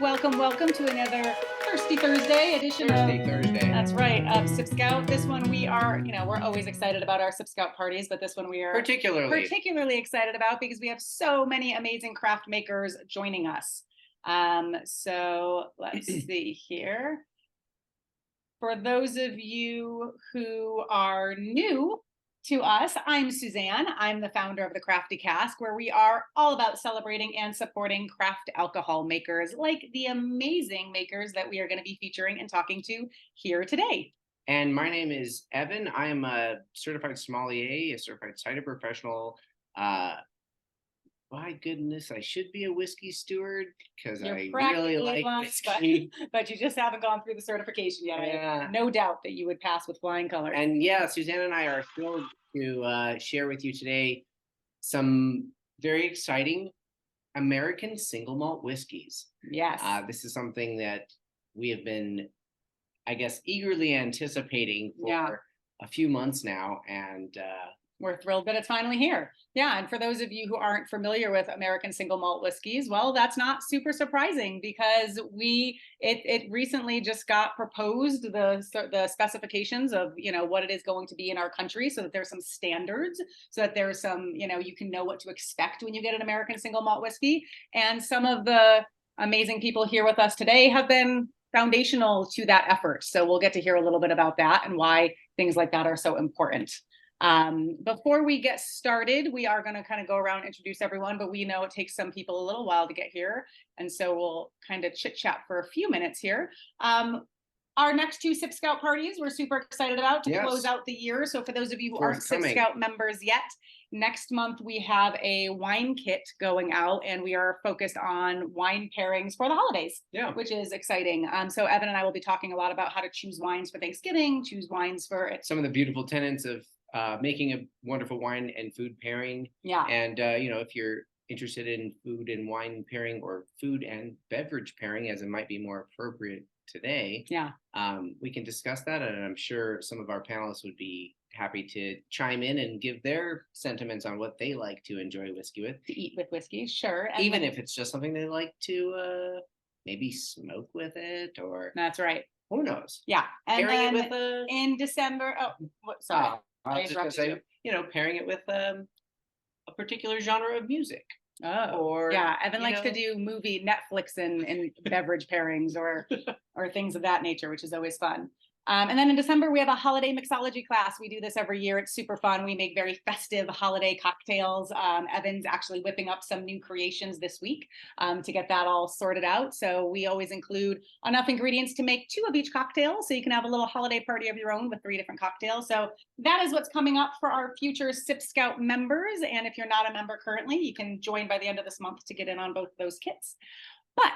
Welcome to another Thirsty Thursday edition Thursday, Thursday. That's right, of SipScout. This one we are, we're always excited about our SipScout parties, but this one we are particularly excited about because we have so many amazing craft makers joining us. So let's see here. For those of you who are new to us, I'm Suzanne. I'm the founder of the Crafty Cask, where we are all about celebrating and supporting craft alcohol makers like the amazing makers that we are going to be featuring and talking to here today. And my name is Evan. I am a certified sommelier, a certified cider professional. My goodness, I should be a whiskey steward because I really like whiskey. But you just haven't gone through the certification yet. Yeah. I have no doubt that you would pass with flying colors. And yeah, Suzanne and I are thrilled to share with you today some very exciting American single malt whiskeys. Yes. This is something that we have been, I guess, eagerly anticipating for a few months now. And we're thrilled that it's finally here. Yeah, and for those of you who aren't familiar with American Single Malt Whiskeys, well, that's not super surprising because it recently just got proposed, the specifications of what it is going to be in our country, so that there's some standards, so that there's some you can know what to expect when you get an American Single Malt Whiskey. And some of the amazing people here with us today have been foundational to that effort. So we'll get to hear a little bit about that and why things like that are so important. Before we get started, we are going to kind of go around and introduce everyone, but we know it takes some people a little while to get here. And so we'll kind of chit chat for a few minutes here. Our next two SipScout parties we're super excited about to close out the year. So for those of you who aren't SipScout members yet, next month we have a wine kit going out, and we are focused on wine pairings for the holidays, which is exciting. So Evan and I will be talking a lot about how to choose wines for Thanksgiving, choose wines for some of the beautiful tenets of making a wonderful wine and food pairing. Yeah. And, if you're interested in food and wine pairing, or food and beverage pairing, as it might be more appropriate today, we can discuss that. And I'm sure some of our panelists would be happy to chime in and give their sentiments on what they like to enjoy whiskey with. To eat with whiskey, sure. And even if it's just something they like to maybe smoke with it, or... That's right. Who knows? Yeah. And pairing then it with in December... sorry. I was just going to say, pairing it with a particular genre of music. Oh, or Evan likes to do movie Netflix and beverage pairings or things of that nature, which is always fun. And then in December, we have a holiday mixology class. We do this every year. It's super fun. We make very festive holiday cocktails. Evan's actually whipping up some new creations this week to get that all sorted out. So we always include enough ingredients to make 2 of each cocktail, so you can have a little holiday party of your own with 3 different cocktails. So that is what's coming up for our future SipScout members. And if you're not a member currently, you can join by the end of this month to get in on both those kits. But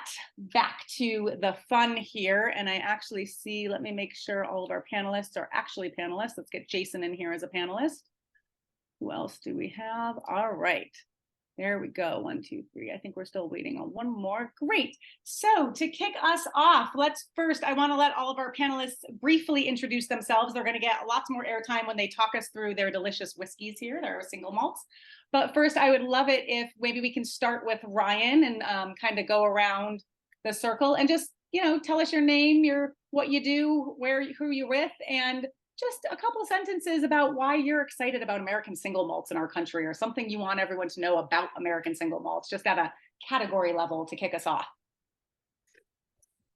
back to the fun here, and I actually see, let me make sure all of our panelists are actually panelists. Let's get Jason in here as a panelist. Who else do we have? All right, there we go. 1, 2, 3. I think we're still waiting on one more. Great. So to kick us off, I want to let all of our panelists briefly introduce themselves. They're going to get lots more airtime when they talk us through their delicious whiskeys here, their single malts. But first, I would love it if maybe we can start with Ryan and kind of go around the circle and just, tell us your name, what you do, who you're with, and just a couple of sentences about why you're excited about American single malts in our country, or something you want everyone to know about American single malts, just at a category level to kick us off.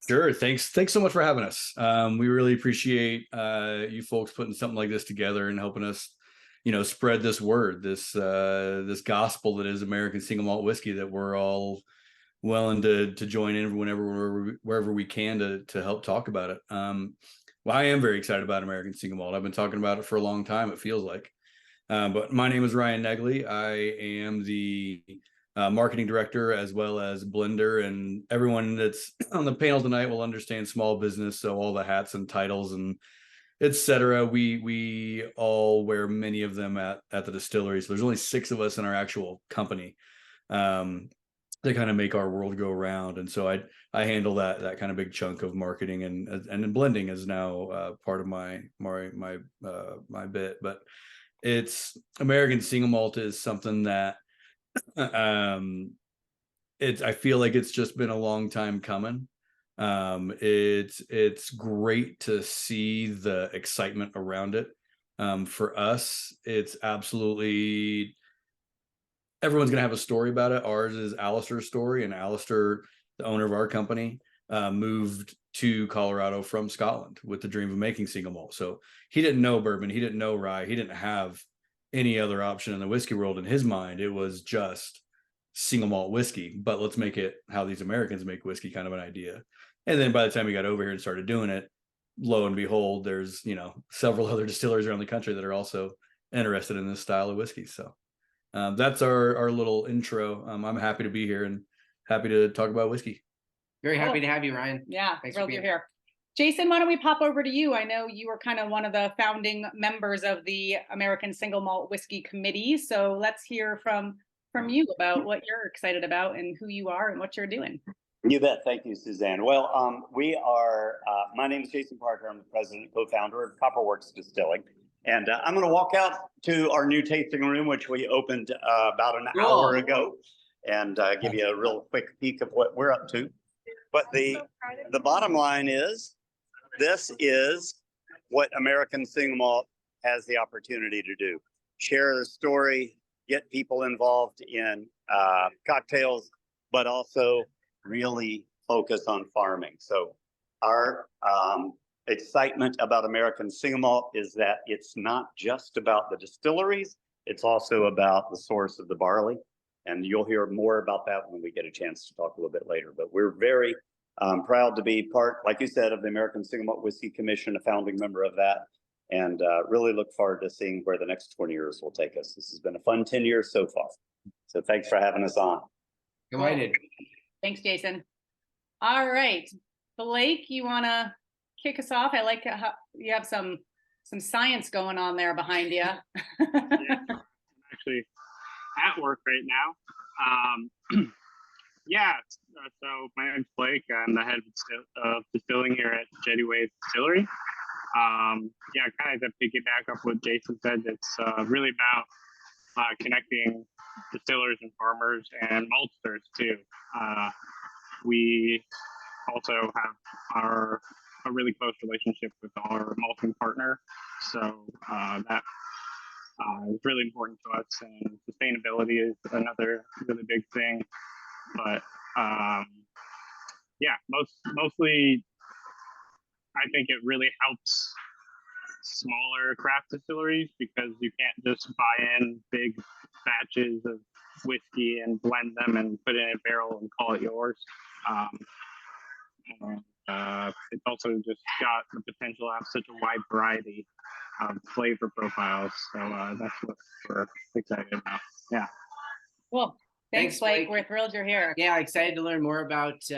Sure. Thanks so much for having us. We really appreciate you folks putting something like this together and helping us spread this word, this gospel that is American single malt whiskey, that we're all willing to join in wherever we can to help talk about it. Well, I am very excited about American single malt. I've been talking about it for a long time, it feels like. But my name is Ryan Negley. I am the marketing director as well as blender, and everyone that's on the panel tonight will understand small business, so all the hats and titles and etc. We all wear many of them at the distillery. So there's only 6 of us in our actual company. They kind of make our world go around, and so I handle that kind of big chunk of marketing, and blending is now part of my bit. But it's American single malt is something that I feel like it's just been a long time coming. It's great to see the excitement around it. For us, it's absolutely, everyone's gonna have a story about it. Ours is Alistair's story, and Alistair, the owner of our company, moved to Colorado from Scotland with the dream of making single malt. So he didn't know bourbon, he didn't know rye, he didn't have any other option in the whiskey world. In his mind, it was just single malt whiskey, but let's make it how these Americans make whiskey, kind of an idea. And then by the time he got over here and started doing it, lo and behold, there's, you know, several other distilleries around the country that are also interested in this style of whiskey. So that's our little intro. I'm happy to be here and happy to talk about whiskey. Very happy to have you, Ryan. Yeah, Thanks thrilled for you're being here. Jason, why don't we pop over to you? I know you were kind of one of the founding members of the American Single Malt Whiskey Committee. So let's hear from you about what you're excited about and who you are and what you're doing. You bet. Thank you, Suzanne. Well, we are, my name is Jason Parker. I'm the president and co-founder of Copperworks Distilling. And I'm going to walk out to our new tasting room, which we opened about an hour ago, and give you a real quick peek of what we're up to. But the bottom line is, this is what American Single Malt has the opportunity to do. Share the story, get people involved in cocktails, but also really focus on farming. So our excitement about American Single Malt is that it's not just about the distilleries, it's also about the source of the barley. And you'll hear more about that when we get a chance to talk a little bit later. But we're very proud to be part, like you said, of the American Single Malt Whiskey Commission, a founding member of that, and really look forward to seeing where the next 20 years will take us. This has been a fun 10 years so far. So thanks for having us on. Delighted. Thanks, Jason. All right, Blake, you want to kick us off? I like how you have some science going on there behind you. Yeah, I'm actually at work right now. Yeah, so my name's Blake. I'm the head of distilling here at Jettywave Distillery. Yeah, kind of to piggyback up what Jason said, it's really about connecting distillers and farmers and maltsters too. We also have a really close relationship with our malting partner, so that is really important to us. And sustainability is another really big thing. But yeah, mostly, I think it really helps smaller craft distilleries because you can't just buy in big batches of whiskey and blend them and put it in a barrel and call it yours. It's also just got the potential to have such a wide variety of flavor profiles. So that's what we're excited about. Yeah. Cool. Thanks, Blake. We're thrilled you're here. Yeah, excited to learn more about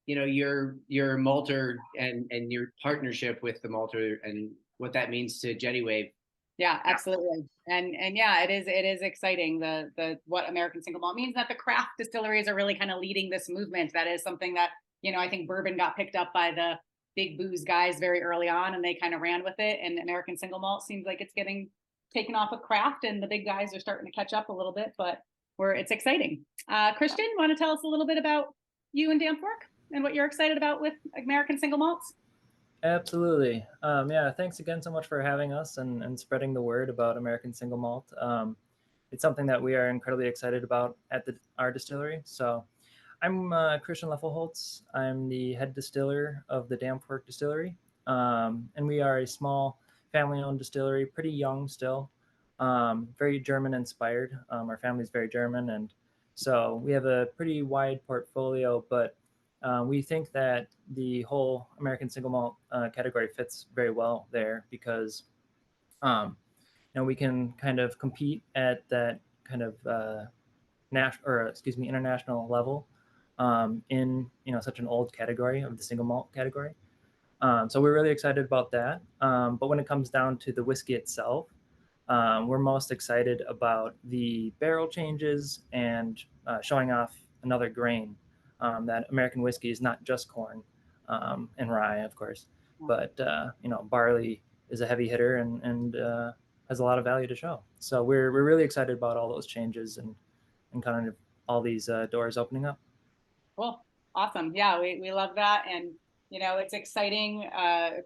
you know, your malter and your partnership with the malter and what that means to Jettywave. Yeah, absolutely. And yeah, it is exciting the what American Single Malt means, that the craft distilleries are really kind of leading this movement. That is something that, you know, I think bourbon got picked up by the big booze guys very early on and they kind of ran with it. And American Single Malt seems like it's getting taken off with craft and the big guys are starting to catch up a little bit, but it's exciting. Christian, want to tell us a little bit about you and Dampfwerk and what you're excited about with American Single Malts? Absolutely. Yeah, thanks again so much for having us and spreading the word about American Single Malt. It's something that we are incredibly excited about at our distillery. So I'm Christian Leffelholtz. I'm the head distiller of the Dampfwerk Distillery. And we are a small family-owned distillery, pretty young still, very German inspired. Our family's very German. And so we have a pretty wide portfolio, but we think that the whole American Single Malt category fits very well there because, you know, we can kind of compete at that kind of international level in, you know, such an old category of the single malt category. So we're really excited about that. But when it comes down to the whiskey itself, we're most excited about the barrel changes and showing off another grain. That American whiskey is not just corn and rye, of course, but you know, barley is a heavy hitter and has a lot of value to show. So we're really excited about all those changes and kind of all these doors opening up. Cool. Awesome. Yeah, we love that. And, you know, it's exciting.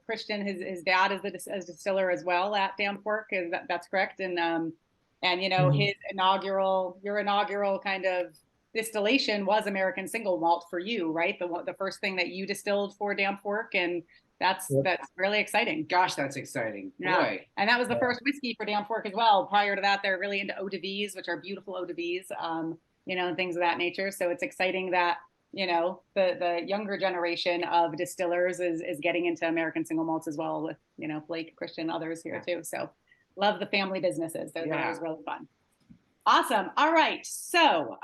Christian, his dad is a distiller as well at Dampfwerk. That's correct? And, you know, his your inaugural kind of distillation was American Single Malt for you, right? The first thing that you distilled for Dampfwerk, and that's really exciting. Gosh, that's exciting. Yeah. Boy. And that was the first whiskey for Dampfwerk as well. Prior to that, they're really into eau de vies, which are beautiful eau de vies, you know, and things of that nature. So it's exciting that, you know, the younger generation of distillers is getting into American Single Malts as well, with, you know, Blake, Christian, others here too. So love the family businesses. Those are always really fun. Awesome. All right. So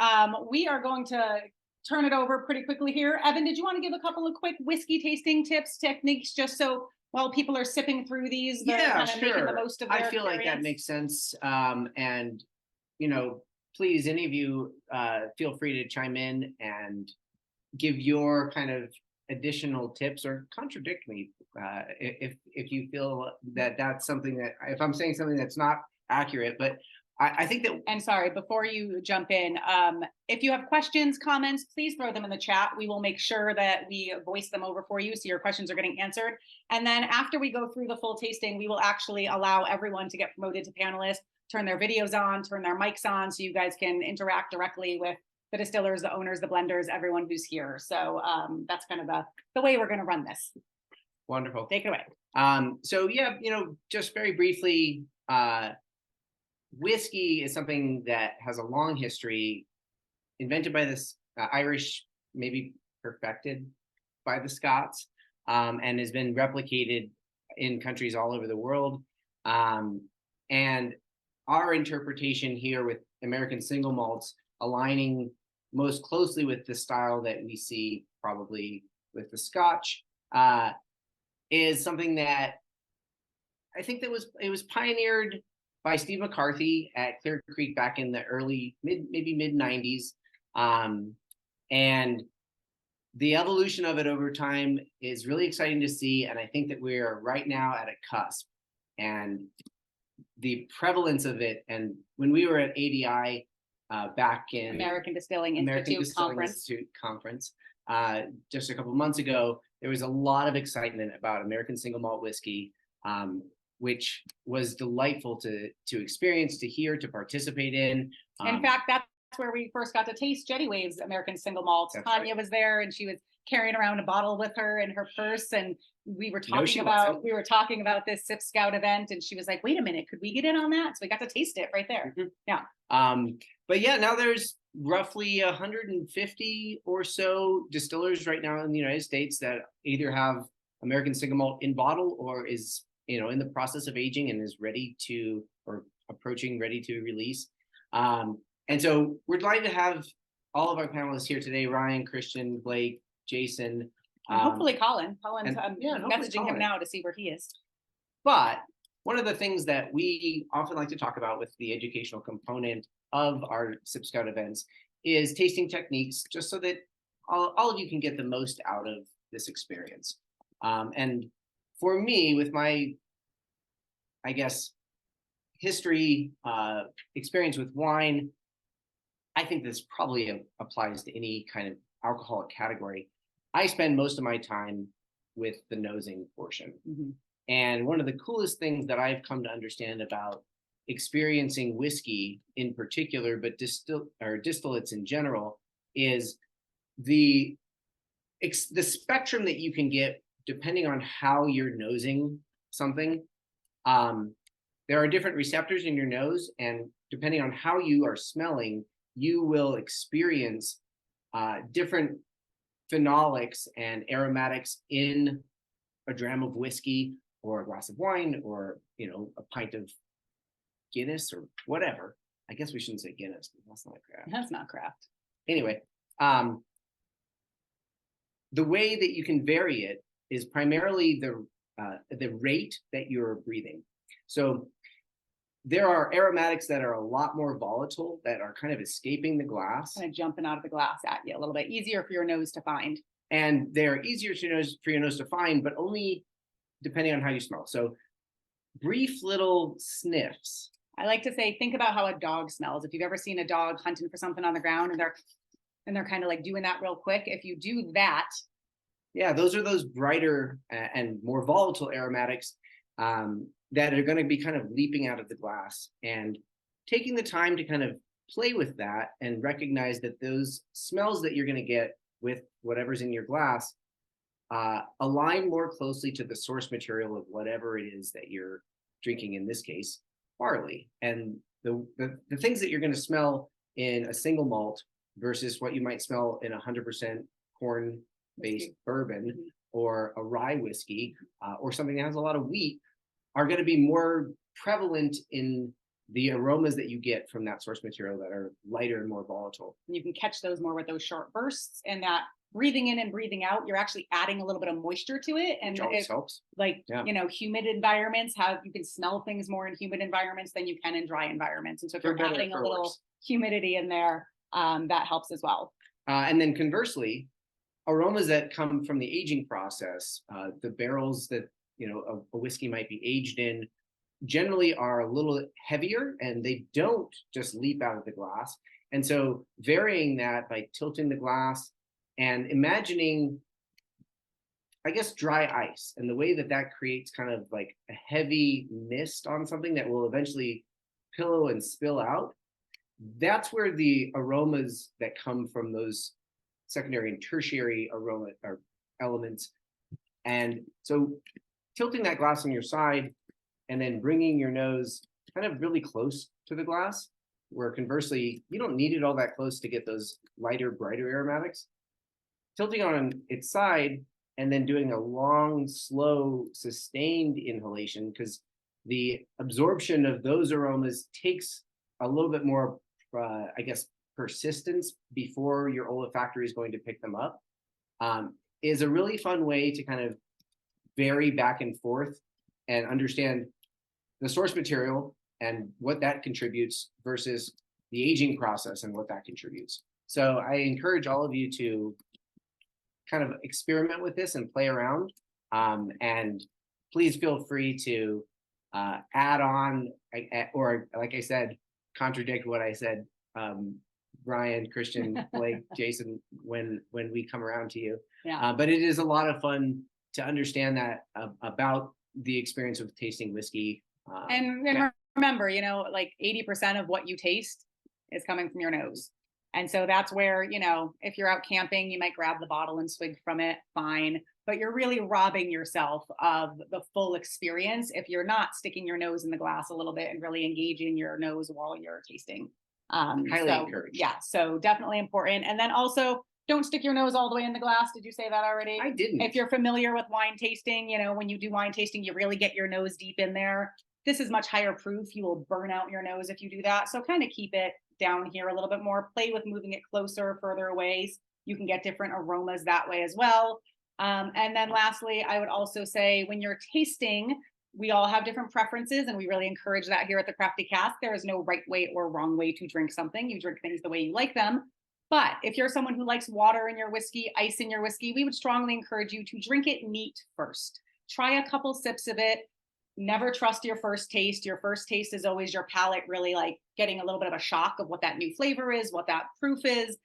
we are going to turn it over pretty quickly here. Evan, did you want to give a couple of quick whiskey tasting tips, techniques, just so while people are sipping through these, they're kind of making the most of their I feel like that makes sense. And, you know, please, any of you feel free to chime in and give your kind of additional tips or contradict me if you feel that that's something that, if I'm saying something that's not accurate, but I think that. And sorry, before you jump in, if you have questions, comments, please throw them in the chat. We will make sure that we voice them over for you so your questions are getting answered. And then after we go through the full tasting, we will actually allow everyone to get promoted to panelists, turn their videos on, turn their mics on, so you guys can interact directly with the distillers, the owners, the blenders, everyone who's here. So that's kind of the way we're going to run this. Wonderful. Take it away. So yeah, you know, just very briefly, whiskey is something that has a long history, invented by this Irish, maybe perfected by the Scots, and has been replicated in countries all over the world. And our interpretation here with American Single Malts aligning most closely with the style that we see probably with the Scotch is something that I think that it was pioneered by Steve McCarthy at Clear Creek back in the early maybe mid 90s. And the evolution of it over time is really exciting to see. And I think that we are right now at a cusp, and the prevalence of it. And when we were at ADI back in American Distilling Institute conference just a couple of months ago, there was a lot of excitement about American Single Malt Whiskey, which was delightful to experience, to hear, to participate in. In fact, that's where we first got to taste Jettywave's American Single Malt. Tanya was there, and she was carrying around a bottle with her in her purse, and we were talking about this SipScout event, and she was like, "Wait a minute, could we get in on that?" So we got to taste it right there. Mm-hmm. Yeah. But yeah, now there's roughly 150 or so distillers right now in the United States that either have American Single Malt in bottle or is, you know, in the process of aging and is ready to, or approaching ready to release. And so we're delighted to have all of our panelists here today: Ryan, Christian, Blake, Jason. And hopefully Colin. Colin's messaging him now to see where he is. But one of the things that we often like to talk about with the educational component of our SipScout events is tasting techniques, just so that all of you can get the most out of this experience. And for me, with my, I guess, history, experience with wine, I think this probably applies to any kind of alcoholic category. I spend most of my time with the nosing portion. Mm-hmm. And one of the coolest things that I've come to understand about experiencing whiskey in particular, but distillates in general, is the spectrum that you can get depending on how you're nosing something. There are different receptors in your nose, and depending on how you are smelling, you will experience different phenolics and aromatics in a dram of whiskey or a glass of wine, or, you know, a pint of Guinness or whatever. I guess we shouldn't say Guinness, because that's not craft. That's not craft. Anyway, the way that you can vary it is primarily the rate that you're breathing. So there are aromatics that are a lot more volatile, that are kind of escaping the glass. Kind of jumping out of the glass at you a little bit, easier for your nose to find. And they're easier for your nose to find, but only depending on how you smell. So brief little sniffs. I like to say, think about how a dog smells. If you've ever seen a dog hunting for something on the ground and they're and they're kind of like doing that real quick. If you do that, yeah, those are those brighter and more volatile aromatics that are going to be kind of leaping out of the glass, and taking the time to kind of play with that and recognize that those smells that you're going to get with whatever's in your glass align more closely to the source material of whatever it is that you're drinking, in this case, barley. And the things that you're going to smell in a single malt versus what you might smell in 100% corn-based bourbon or a rye whiskey or something that has a lot of wheat are going to be more prevalent in the aromas that you get from that source material that are lighter and more volatile. And you can catch those more with those short bursts, and that breathing in and breathing out, you're actually adding a little bit of moisture to it. And it helps. Like, humid environments you can smell things more in humid environments than you can in dry environments. And so if you're adding a little humidity in there, that helps as well. And then conversely, aromas that come from the aging process, the barrels that a whiskey might be aged in generally are a little heavier, and they don't just leap out of the glass. And so varying that by tilting the glass and imagining, I guess, dry ice, and the way that that creates kind of like a heavy mist on something that will eventually pillow and spill out. That's where the aromas that come from those secondary and tertiary aroma or elements. And so tilting that glass on your side and then bringing your nose kind of really close to the glass, where conversely, you don't need it all that close to get those lighter, brighter aromatics. Tilting on its side and then doing a long, slow, sustained inhalation, because the absorption of those aromas takes a little bit more, persistence before your olfactory is going to pick them up, is a really fun way to kind of vary back and forth and understand the source material and what that contributes versus the aging process and what that contributes. So I encourage all of you to kind of experiment with this and play around. And please feel free to add on, or like I said, contradict what I said, Brian, Christian, Blake, Jason, when we come around to you. Yeah. But it is a lot of fun to understand that about the experience of tasting whiskey. And remember, like 80% of what you taste is coming from your nose. And so that's where, if you're out camping, you might grab the bottle and swig from it, fine. But you're really robbing yourself of the full experience if you're not sticking your nose in the glass a little bit and really engaging your nose while you're tasting. Highly encouraged. Yeah, so definitely important. And then also, don't stick your nose all the way in the glass. Did you say that already? I didn't. If you're familiar with wine tasting, when you do wine tasting, you really get your nose deep in there. This is much higher proof. You will burn out your nose if you do that. So kind of keep it down here a little bit more. Play with moving it closer, further away. You can get different aromas that way as well. And then lastly, I would also say when you're tasting, we all have different preferences, and we really encourage that here at the Crafty Cask. There is no right way or wrong way to drink something. You drink things the way you like them. But if you're someone who likes water in your whiskey, ice in your whiskey, we would strongly encourage you to drink it neat first. Try a couple sips of it. Never trust your first taste. Your first taste is always your palate really like getting a little bit of a shock of what that new flavor is, what that proof is.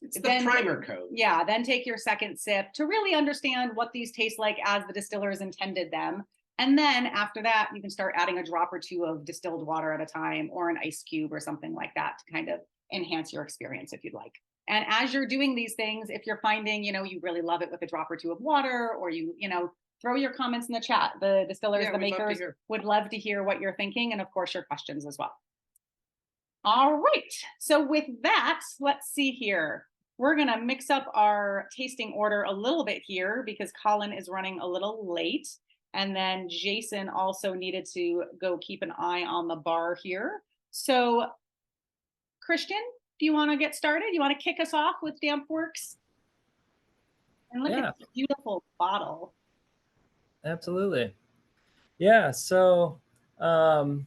It's the primer code. Yeah, then take your second sip to really understand what these taste like as the distillers intended them. And then after that, you can start adding a drop or two of distilled water at a time, or an ice cube or something like that to kind of enhance your experience if you'd like. And as you're doing these things, if you're finding, you really love it with a drop or two of water, or throw your comments in the chat. The distillers, the makers would love to hear what you're thinking, and of course your questions as well. All right, so with that, let's see here. We're gonna mix up our tasting order a little bit here because Colin is running a little late. And then Jason also needed to go keep an eye on the bar here. So Christian, do you want to get started? You want to kick us off with Dampfwerks? And look at this beautiful bottle. Absolutely. Yeah, so as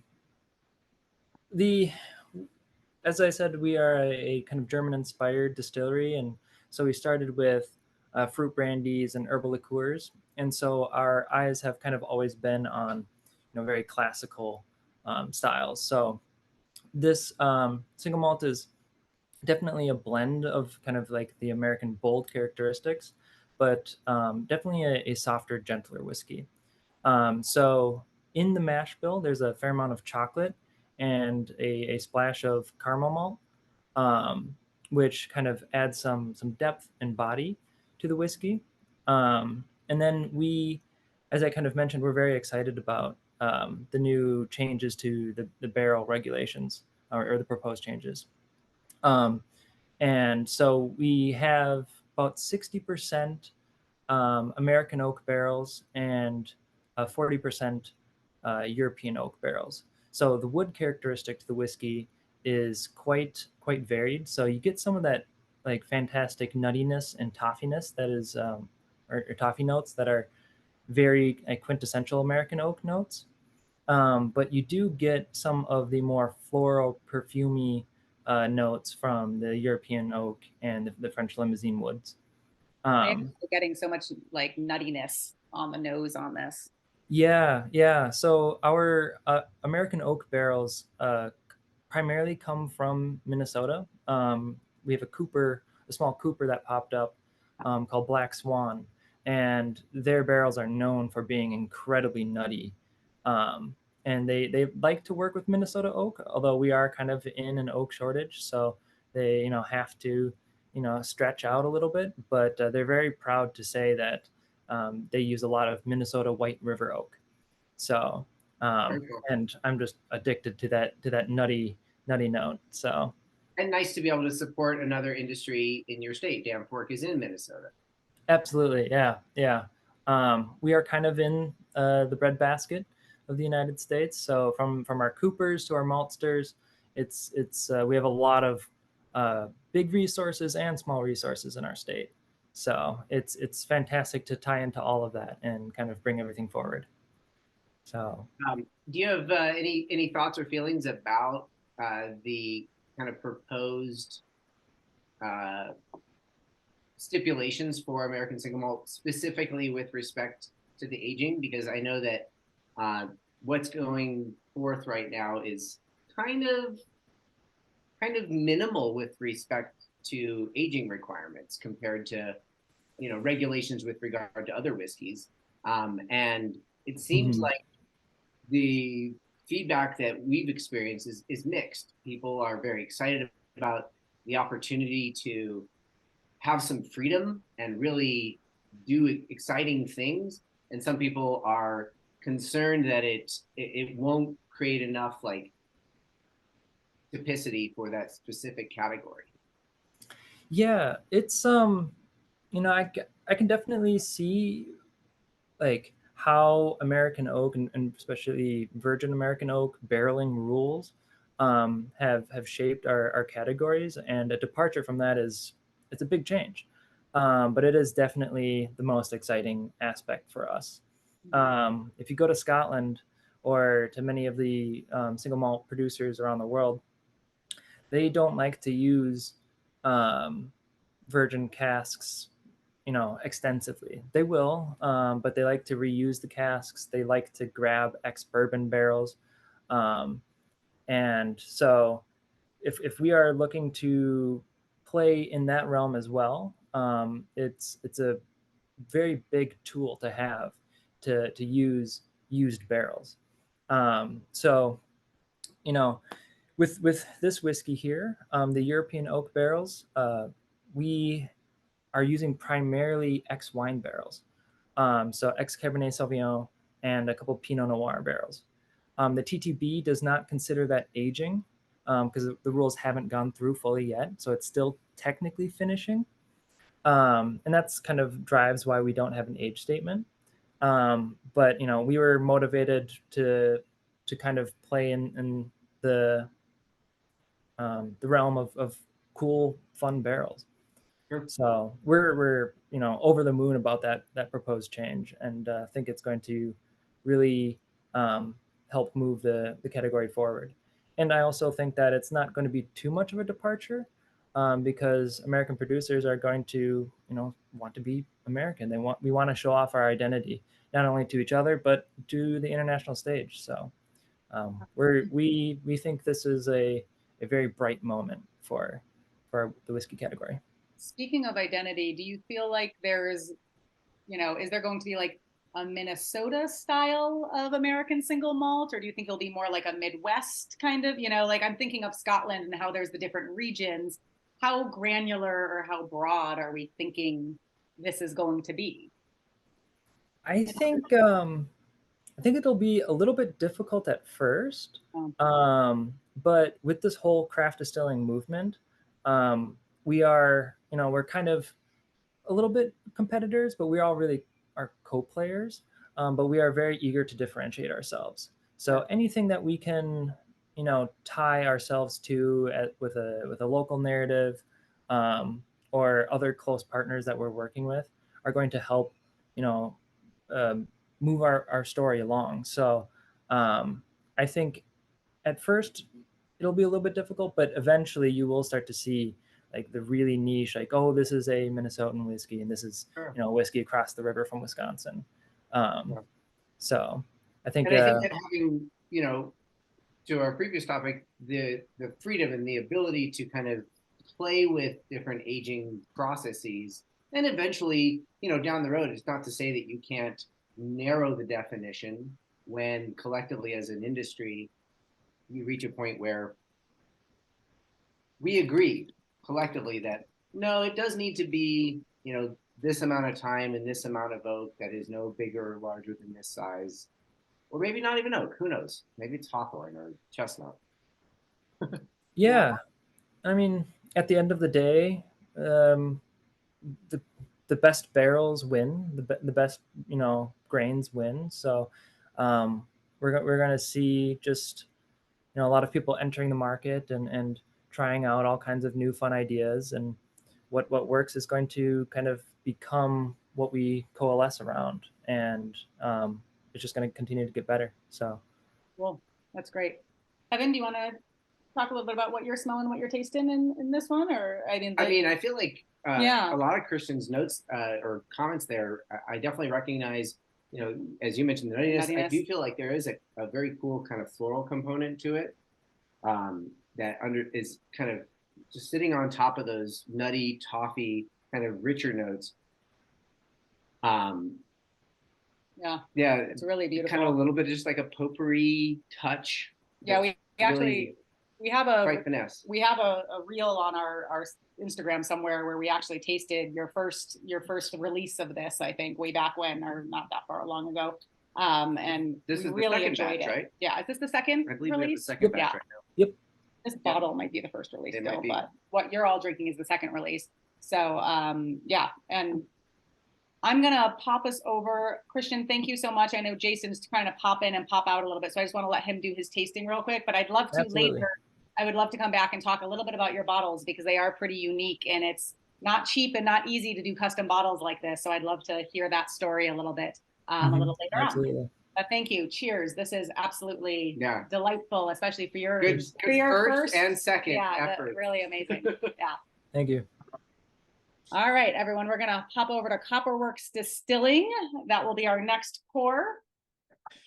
I said, we are a kind of German-inspired distillery, and so we started with fruit brandies and herbal liqueurs. And so our eyes have kind of always been on, very classical styles. So this single malt is definitely a blend of kind of like the American bold characteristics, but definitely a softer, gentler whiskey. So in the mash bill, there's a fair amount of chocolate and a splash of caramel malt, which kind of adds some depth and body to the whiskey. And then we, as I kind of mentioned, we're very excited about the new changes to the barrel regulations, or the proposed changes. And so we have about 60% American oak barrels and 40% European oak barrels. So the wood characteristic to the whiskey is quite varied. So you get some of that like fantastic nuttiness and toffiness that is, or toffee notes that are very quintessential American oak notes. But you do get some of the more floral, perfumey notes from the European oak and the French limousine woods. I'm getting so much like nuttiness on the nose on this. Yeah. So our American oak barrels primarily come from Minnesota. We have a small Cooper that popped up called Black Swan, and their barrels are known for being incredibly nutty. And they like to work with Minnesota oak, although we are kind of in an oak shortage, so they have to stretch out a little bit. But they're very proud to say that they use a lot of Minnesota White River oak. So and I'm just addicted to that nutty note. So And nice to be able to support another industry in your state. Dampfwerk is in Minnesota. absolutely, yeah. We are kind of in the breadbasket of the United States. So from our coopers to our maltsters, it's we have a lot of big resources and small resources in our state. So it's fantastic to tie into all of that and kind of bring everything forward. So do you have any thoughts or feelings about the kind of proposed stipulations for American Single Malt, specifically with respect to the aging? Because I know that what's going forth right now is kind of minimal with respect to aging requirements compared to regulations with regard to other whiskeys, and it seems like the feedback that we've experienced is mixed. People are very excited about the opportunity to have some freedom and really do exciting things, and some people are concerned that it won't create enough like typicity for that specific category. Yeah, it's I can definitely see like how American oak and especially virgin American oak barreling rules have shaped our categories, and a departure from that it's a big change. But it is definitely the most exciting aspect for us. If you go to Scotland or to many of the single malt producers around the world, they don't like to use virgin casks extensively. They will, but they like to reuse the casks. They like to grab ex-bourbon barrels. And so if we are looking to play in that realm as well, it's a very big tool to have to use used barrels. So, with this whiskey here, the European oak barrels, we are using primarily ex-wine barrels. So ex-Cabernet Sauvignon and a couple Pinot Noir barrels. The TTB does not consider that aging because the rules haven't gone through fully yet. So it's still technically finishing. And that's kind of drives why we don't have an age statement. But, we were motivated to kind of play in the realm of cool, fun barrels. Sure. So we're over the moon about that proposed change, and think it's going to really help move the category forward. And I also think that it's not going to be too much of a departure because American producers are going to want to be American. We want to show off our identity not only to each other but to the international stage. So we think this is a very bright moment for for the whiskey category. Speaking of identity, do you feel like there's, is there going to be like a Minnesota style of American single malt, or do you think it'll be more like a Midwest kind of, like I'm thinking of Scotland and how there's the different regions. How granular or how broad are we thinking this is going to be? I think it'll be a little bit difficult at first, but with this whole craft distilling movement, we are, we're kind of a little bit competitors, but we all really are co-players. But we are very eager to differentiate ourselves. So anything that we can, tie ourselves to with a local narrative, or other close partners that we're working with are going to help, move our story along. So I think at first it'll be a little bit difficult, but eventually you will start to see like the really niche, like, oh, this is a Minnesotan whiskey and this is, whiskey across the river from Wisconsin. So I think, and I think that having, to our previous topic, the freedom and the ability to kind of play with different aging processes, and eventually, down the road, it's not to say that you can't narrow the definition when collectively as an industry, you reach a point where we agree collectively that no, it does need to be, this amount of time and this amount of oak that is no bigger or larger than this size. Or maybe not even oak, who knows? Maybe it's hawthorn or chestnut. Yeah. I mean, at the end of the day, the best barrels win, the best, grains win. So we're going to see just, a lot of people entering the market and trying out all kinds of new fun ideas. And what works is going to kind of become what we coalesce around. And it's just going to continue to get better. So. Well, that's great. Evan, do you want to talk a little bit about what you're smelling, what you're tasting in this one? Or I feel like a lot of Christian's notes or comments there, I definitely recognize, as you mentioned, the nuttiness. I do feel like there is a very cool kind of floral component to it that is kind of just sitting on top of those nutty, toffee, kind of richer notes. Yeah, it's really beautiful. Kind of a little bit just like a potpourri touch. Yeah, we have a quite finesse. We have a reel on our Instagram somewhere where we actually tasted your first release of this, I think, way back when, or not that far long ago. And this we is really the second enjoyed batch, it. right? Yeah, is this the second I believe release? we have the second batch right now. Yep. This bottle might be the first release still, be. but what you're all drinking is the second release. So yeah, and I'm gonna pop us over. Christian, thank you so much. I know Jason's trying to pop in and pop out a little bit, so I just want to let him do his tasting real quick. But I'd love to later. I would love to come back and talk a little bit about your bottles because they are pretty unique and it's not cheap and not easy to do custom bottles like this. So I'd love to hear that story a little bit a little later on. But thank you. Cheers. This is absolutely delightful, especially for your first and second effort. Really amazing. Yeah. Thank you. All right, everyone, we're going to hop over to Copperworks Distilling. That will be our next pour.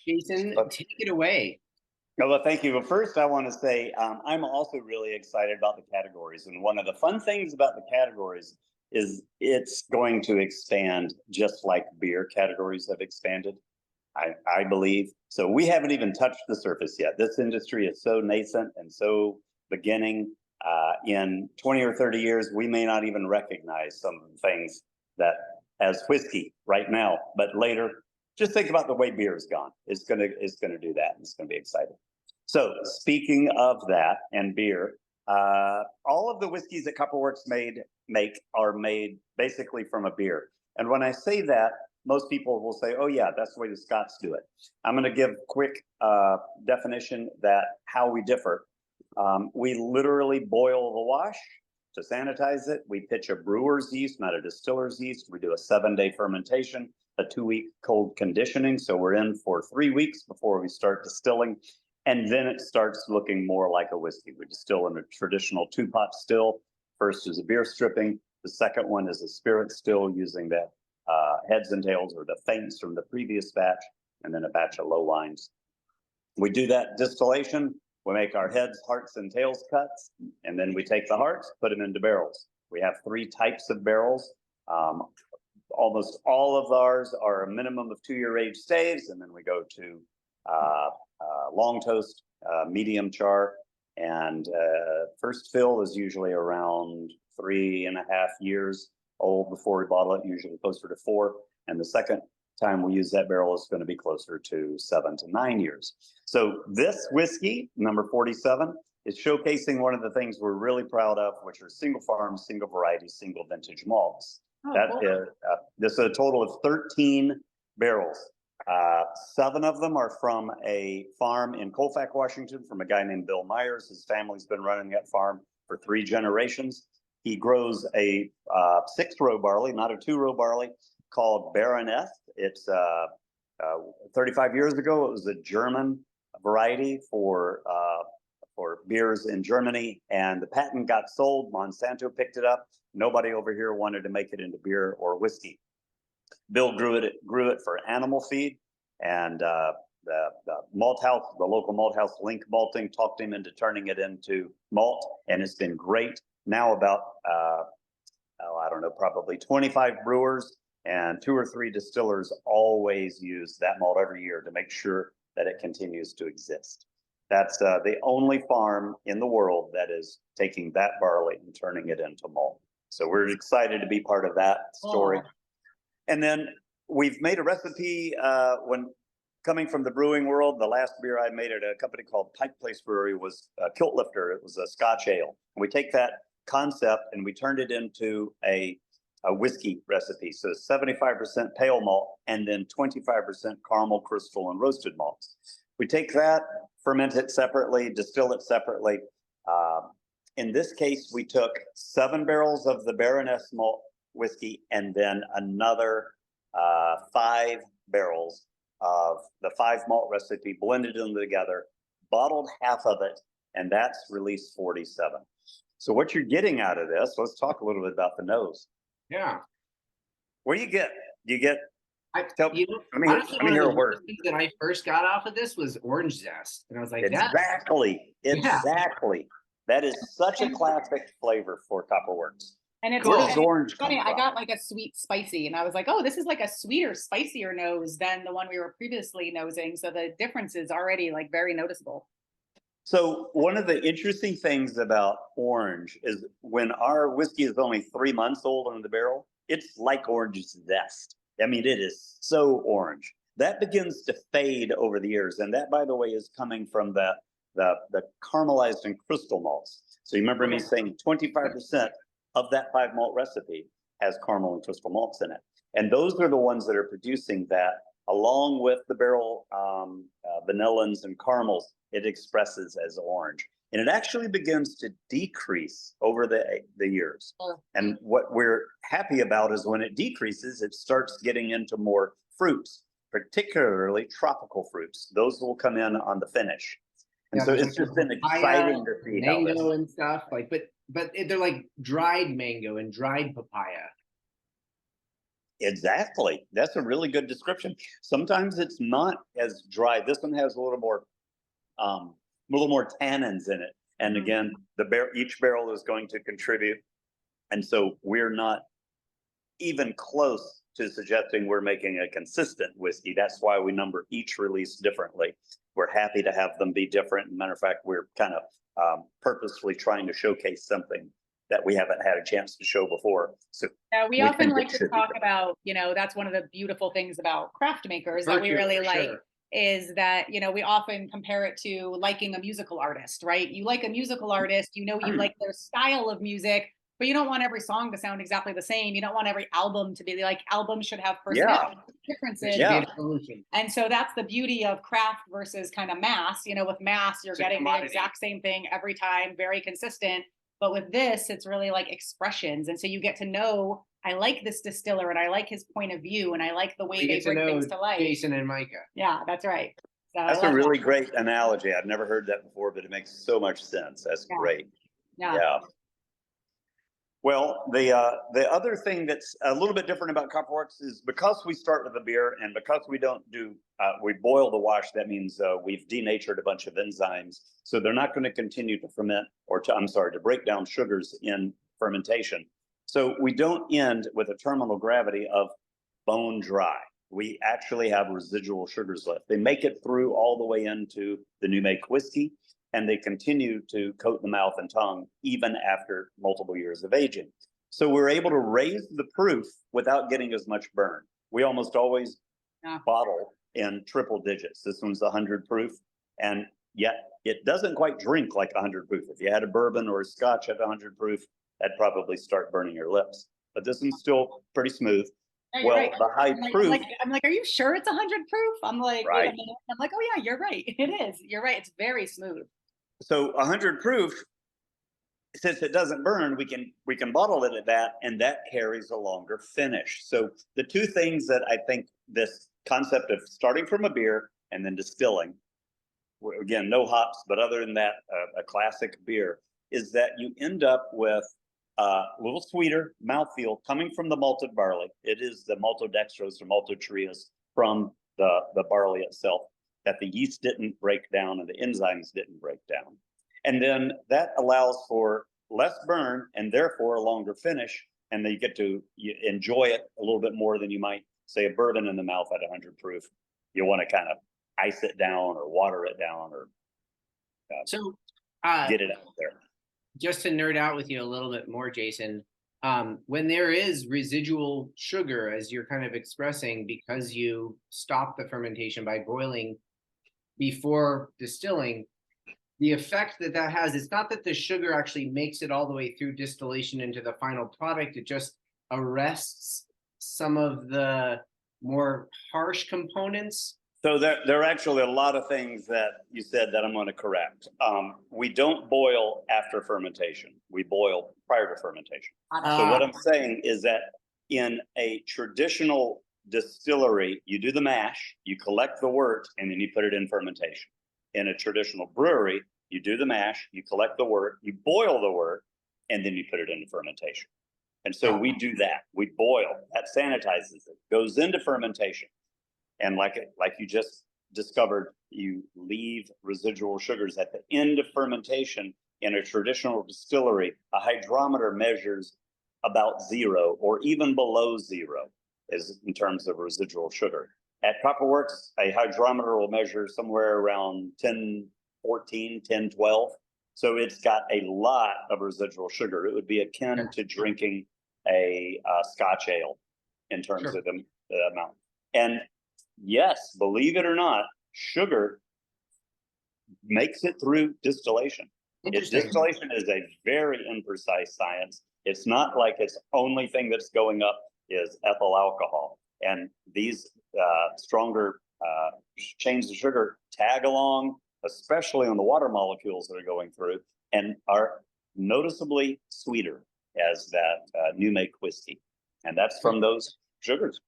Jason, take it away. Well, thank you. But first, I want to say I'm also really excited about the categories. And one of the fun things about the categories is it's going to expand just like beer categories have expanded, I believe. So we haven't even touched the surface yet. This industry is so nascent and so beginning. In 20 or 30 years, we may not even recognize some of the things that as whiskey right now, but later, just think about the way beer is gone. It's gonna do that, and it's gonna be exciting. So speaking of that and beer, all of the whiskeys that Copperworks make are made basically from a beer. And when I say that, most people will say, "Oh yeah, that's the way the Scots do it." I'm going to give quick definition that how we differ. We literally boil the wash to sanitize it. We pitch a brewer's yeast, not a distiller's yeast. We do a 7-day fermentation, a 2-week cold conditioning. So we're in for 3 weeks before we start distilling. And then it starts looking more like a whiskey. We distill in a traditional 2-pot still. First is a beer stripping. The second one is a spirit still using the heads and tails or the feints from the previous batch, and then a batch of low wines. We do that distillation. We make our heads, hearts, and tails cuts, and then we take the hearts, put them into barrels. We have 3 types of barrels. Almost all of ours are a minimum of 2-year age staves, and then we go to long toast, medium char, and first fill is usually around 3.5 years old before we bottle it, usually closer to 4. And the second time we use that barrel is going to be closer to 7 to 9 years. So this whiskey, number 47, is showcasing one of the things we're really proud of, which are single farm, single variety, single vintage malts. This is a total of 13 barrels. 7 of them are from a farm in Colfax, Washington, from a guy named Bill Myers. His family's been running that farm for 3 generations. He grows a 6-row barley, not a 2-row barley, called Baroness. It's 35 years ago. It was a German variety for beers in Germany, and the patent got sold. Monsanto picked it up. Nobody over here wanted to make it into beer or whiskey. Bill grew it for animal feed, and the malt house, the local malt house, Link Malting, talked him into turning it into malt, and it's been great. Now about I don't know, probably 25 brewers and 2 or 3 distillers always use that malt every year to make sure that it continues to exist. That's the only farm in the world that is taking that barley and turning it into malt. So we're excited to be part of that story. Oh. And then we've made a recipe when coming from the brewing world. The last beer I made at a company called Pike Place Brewery was Kilt Lifter. It was a Scotch ale. And we take that concept and we turned it into a whiskey recipe. So 75% pale malt and then 25% caramel, crystal, and roasted malts. We take that, ferment it separately, distill it separately. In this case, we took 7 barrels of the Baroness malt whiskey and then another 5 barrels of the 5 malt recipe, blended them together, bottled half of it, and that's release 47. So what you're getting out of this, let's talk a little bit about the nose. Yeah. What do you get? Do you get? Let me hear a word. That I first got off of this was orange zest, and I was like, exactly. That is such a classic flavor for Copperworks. And it's orange funny. I got like a sweet spicy, and I was like, oh, this is like a sweeter, spicier nose than the one we were previously nosing. So the difference is already like very noticeable. So one of the interesting things about orange is when our whiskey is only 3 months old in the barrel, it's like orange zest. I mean, it is so orange. That begins to fade over the years. And that, by the way, is coming from the caramelized and crystal malts. So you remember me saying 25% of that 5 malt recipe has caramel and crystal malts in it. And those are the ones that are producing that, along with the barrel vanillins and caramels, it expresses as orange. And it actually begins to decrease over the years. And what we're happy about is when it decreases, it starts getting into more fruits, particularly tropical fruits. Those will come in on the finish. And so it's just been exciting to see mango and stuff, like, but they're like dried mango and dried papaya. Exactly. That's a really good description. Sometimes it's not as dry. This one has a little more tannins in it. And again, each barrel is going to contribute. And so we're not even close to suggesting we're making a consistent whiskey. That's why we number each release differently. We're happy to have them be different. Matter of fact, we're kind of purposefully trying to showcase something that we haven't had a chance to show before. So we often like to talk about, that's one of the beautiful things about craft makers that we really like. Is that, we often compare it to liking a musical artist, right? You like a musical artist, you like their style of music, but you don't want every song to sound exactly the same. You don't want every album to be like, albums should have personality differences. Yeah. And so that's the beauty of craft versus kind of mass. With mass, you're getting the exact same thing every time, very consistent. But with this, it's really like expressions. And so you get to know, I like this distiller and I like his point of view and I like the way they bring things to life. Jason and Micah. Yeah, that's right. So that's a really great analogy. I've never heard that before, but it makes so much sense. That's great. Yeah. Well, the other thing that's a little bit different about Copperworks is because we start with a beer and because we don't do, we boil the wash, that means we've denatured a bunch of enzymes. So they're not going to continue to ferment or to, I'm sorry, to break down sugars in fermentation. So we don't end with a terminal gravity of bone dry. We actually have residual sugars left. They make it through all the way into the new make whiskey, and they continue to coat the mouth and tongue even after multiple years of aging. So we're able to raise the proof without getting as much burn. We almost always bottle in triple digits. This one's 100 proof, and yet it doesn't quite drink like 100 proof. If you had a bourbon or a scotch at 100 proof, that'd probably start burning your lips. But this one's still pretty smooth. No, well, right. the high proof. I'm like, are you sure it's 100 proof? I'm like, right. Wait a minute. I'm like, oh yeah, you're right. It is. You're right. It's very smooth. So 100 proof, since it doesn't burn, we can bottle it at that, and that carries a longer finish. So the two things that I think this concept of starting from a beer and then distilling, again, no hops, but other than that, a classic beer, is that you end up with a little sweeter mouthfeel coming from the malted barley. It is the maltodextrose or maltodextrose from the barley itself that the yeast didn't break down and the enzymes didn't break down. And then that allows for less burn and therefore a longer finish. And then you get to enjoy it a little bit more than you might say a bourbon in the mouth at 100 proof. You want to kind of ice it down or water it down or get it out there. Just to nerd out with you a little bit more, Jason, when there is residual sugar, as you're kind of expressing, because you stop the fermentation by boiling before distilling, the effect that has, it's not that the sugar actually makes it all the way through distillation into the final product, it just arrests some of the more harsh components. So there are actually a lot of things that you said that I'm going to correct. We don't boil after fermentation. We boil prior to fermentation. So what I'm saying is that in a traditional distillery, you do the mash, you collect the wort, and then you put it in fermentation. In a traditional brewery, you do the mash, you collect the wort, you boil the wort, and then you put it into fermentation. And so we do that. We boil. That sanitizes it, goes into fermentation. And like you just discovered, you leave residual sugars at the end of fermentation. In a traditional distillery, a hydrometer measures about 0 or even below 0 is in terms of residual sugar. At Copperworks, a hydrometer will measure somewhere around 1014, 1012. So it's got a lot of residual sugar. It would be akin to drinking a Scotch ale in terms of the amount. And yes, believe it or not, sugar makes it through distillation. Distillation is a very imprecise science. It's not like it's only thing that's going up is ethyl alcohol. And these stronger chains of sugar tag along, especially on the water molecules that are going through, and are noticeably sweeter as that new make whiskey. And that's from those sugars.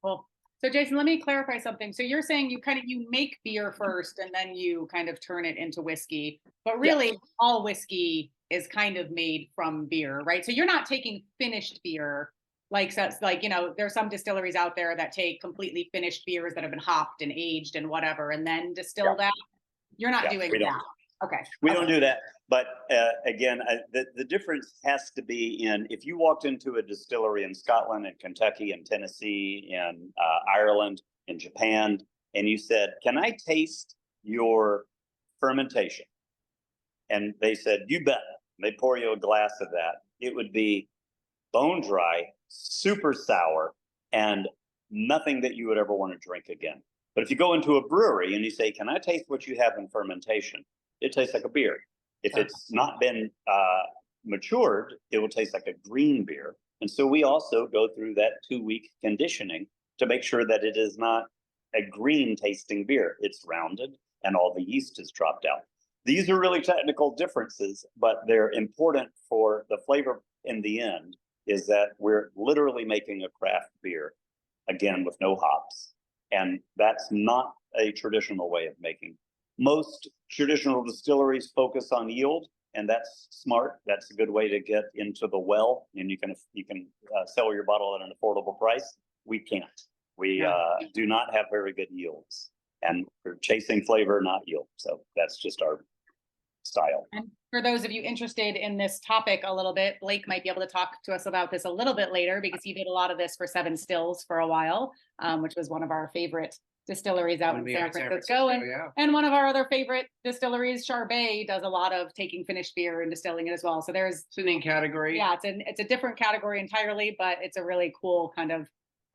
Cool. So Jason, let me clarify something. So you're saying you make beer first and then you kind of turn it into whiskey, but really all whiskey is kind of made from beer, right? So you're not taking finished beer, there's some distilleries out there that take completely finished beers that have been hopped and aged and whatever, and then distill that. You're not doing that. Okay. We don't do that. But again, the difference has to be in, if you walked into a distillery in Scotland and Kentucky and Tennessee and Ireland and Japan, and you said, can I taste your fermentation? And they said, you bet. They pour you a glass of that. It would be bone dry, super sour, and nothing that you would ever want to drink again. But if you go into a brewery and you say, can I taste what you have in fermentation? It tastes like a beer. If it's not been matured, it will taste like a green beer. And so we also go through that 2-week conditioning to make sure that it is not a green tasting beer. It's rounded and all the yeast is dropped out. These are really technical differences, but they're important for the flavor in the end, is that we're literally making a craft beer, again, with no hops. And that's not a traditional way of making. Most traditional distilleries focus on yield, and that's smart. That's a good way to get into the well, and you can sell your bottle at an affordable price. We can't. We do not have very good yields, and we're chasing flavor, not yield. So that's just our style. And for those of you interested in this topic a little bit, Blake might be able to talk to us about this a little bit later, because he did a lot of this for Seven Stills for a while, which was one of our favorite distilleries out in San Francisco. And one of our other favorite distilleries, Charbet, does a lot of taking finished beer and distilling it as well. So there's It's a neat category. Yeah, it's a different category entirely, but it's a really cool kind of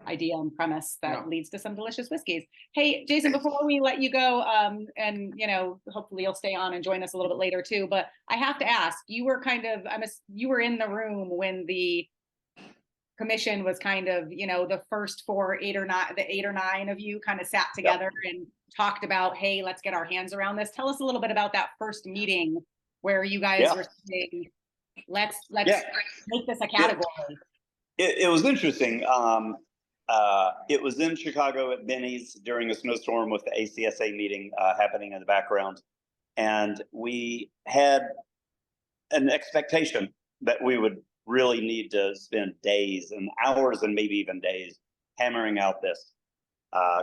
idea and premise that leads to some delicious whiskeys. Hey, Jason, before we let you go, and hopefully you'll stay on and join us a little bit later too, but I have to ask, you were you were in the room when the commission was kind of, the first eight or nine of you kind of sat together and talked about, hey, let's get our hands around this. Tell us a little bit about that first meeting where you guys were saying, let's make this a category. It was interesting. It was in Chicago at Benny's during a snowstorm with the ACSA meeting happening in the background. And we had an expectation that we would really need to spend days and hours and maybe even days hammering out this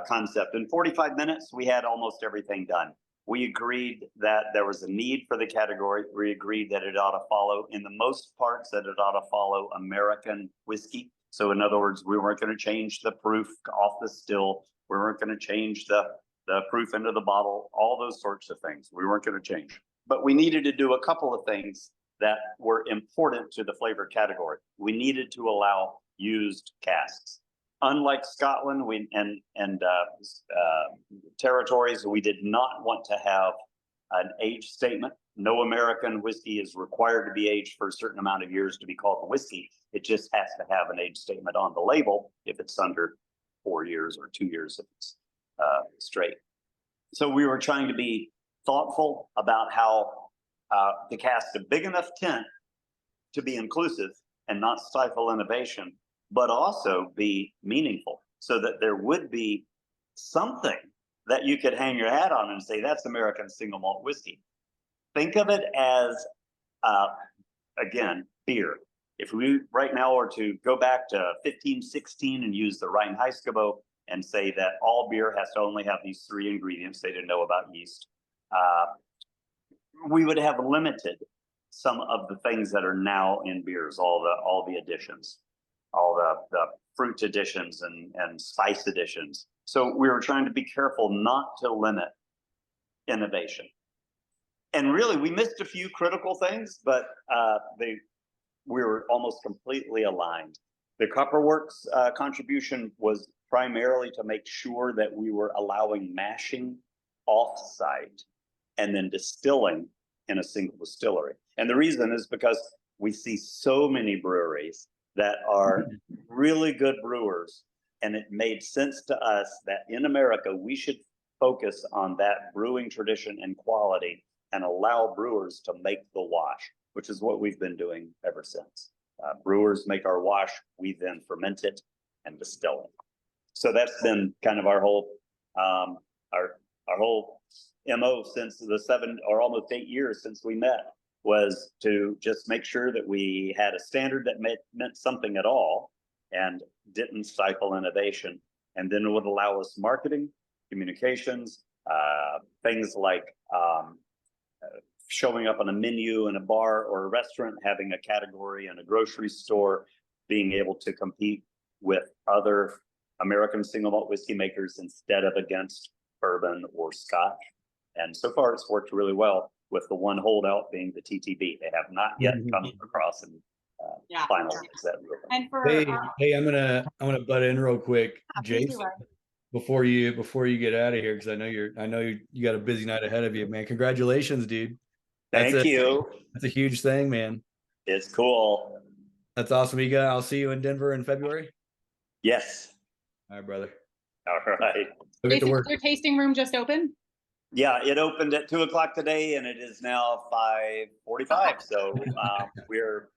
concept. In 45 minutes, we had almost everything done. We agreed that there was a need for the category. We agreed that it ought to follow, in the most parts, that it ought to follow American whiskey. So in other words, we weren't going to change the proof off the still. We weren't going to change the proof into the bottle, all those sorts of things. We weren't going to change. But we needed to do a couple of things that were important to the flavor category. We needed to allow used casks. Unlike Scotland and territories, we did not want to have an age statement. No American whiskey is required to be aged for a certain amount of years to be called a whiskey. It just has to have an age statement on the label if it's under 4 years or 2 years if it's straight. So we were trying to be thoughtful about how to cast a big enough tent to be inclusive and not stifle innovation, but also be meaningful, so that there would be something that you could hang your hat on and say, that's American Single Malt Whiskey. Think of it as, again, beer. If we right now were to go back to 1516 and use the Reinheitsgebot and say that all beer has to only have these 3 ingredients, they didn't know about yeast, we would have limited some of the things that are now in beers, all the additions, all the fruit additions and spice additions. So we were trying to be careful not to limit innovation. And really, we missed a few critical things, but we were almost completely aligned. The Copperworks contribution was primarily to make sure that we were allowing mashing off-site and then distilling in a single distillery. And the reason is because we see so many breweries that are really good brewers, and it made sense to us that in America, we should focus on that brewing tradition and quality and allow brewers to make the wash, which is what we've been doing ever since. Brewers make our wash, we then ferment it and distill it. So that's been kind of our whole MO since the 7 or almost 8 years since we met, was to just make sure that we had a standard that meant something at all and didn't stifle innovation. And then it would allow us marketing, communications, things like showing up on a menu in a bar or a restaurant, having a category in a grocery store, being able to compete with other American single malt whiskey makers instead of against bourbon or scotch. And so far it's worked really well, with the one holdout being the TTB. They have not yet come across and finalize that. And for hey, I'm gonna butt in real quick, Jason, before you get out of here, because I know you got a busy night ahead of you, man. Congratulations, dude. Thank you. That's a huge thing, man. It's cool. That's awesome. I'll see you in Denver in February. Yes. All right, brother. All right. Jason, your tasting room just opened? Yeah, it opened at 2 o'clock today, and it is now 5:45. So we're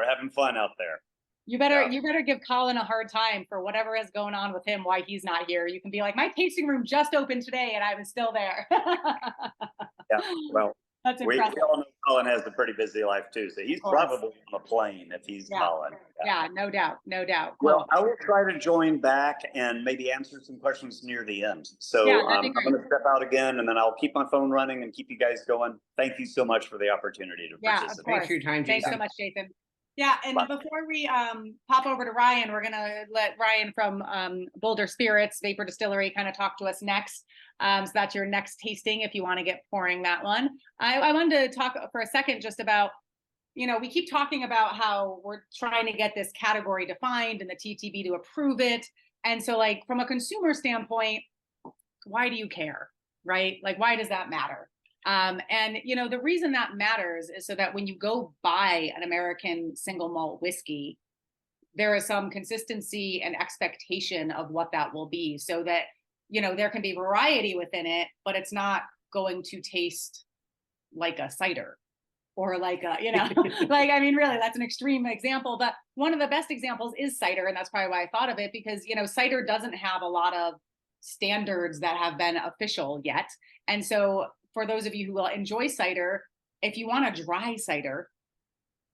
having fun out there. You better give Colin a hard time for whatever is going on with him, why he's not here. You can be like, my tasting room just opened today, and I was still there. Yeah, well, That's We impressive. all know Colin has a pretty busy life too, so he's probably on a plane if he's Yeah. Colin. Yeah, no doubt, no doubt. Well, Cool. I will try to join back and maybe answer some questions near the end. So Yeah, that'd be I'm great. going to step out again, and then I'll keep my phone running and keep you guys going. Thank you so much for the opportunity to Yeah, of participate. course. Thanks for your time, Thanks so Jason. much, Jason. Yeah, and Bye. before we pop over to Ryan, we're gonna let Ryan from Boulder Spirits Vapor Distillery kind of talk to us next. So that's your next tasting if you want to get pouring that one. I wanted to talk for a second just about, you know, we keep talking about how we're trying to get this category defined and the TTB to approve it. And so like from a consumer standpoint, why do you care, right? Like, why does that matter? And you know, the reason that matters is so that when you go buy an American single malt whiskey, there is some consistency and expectation of what that will be, so that, you know, there can be variety within it, but it's not going to taste like a cider or like a, you know, like, I mean, really, that's an extreme example, but one of the best examples is cider. And that's probably why I thought of it, because, you know, cider doesn't have a lot of standards that have been official yet. And so for those of you who will enjoy cider, if you want a dry cider,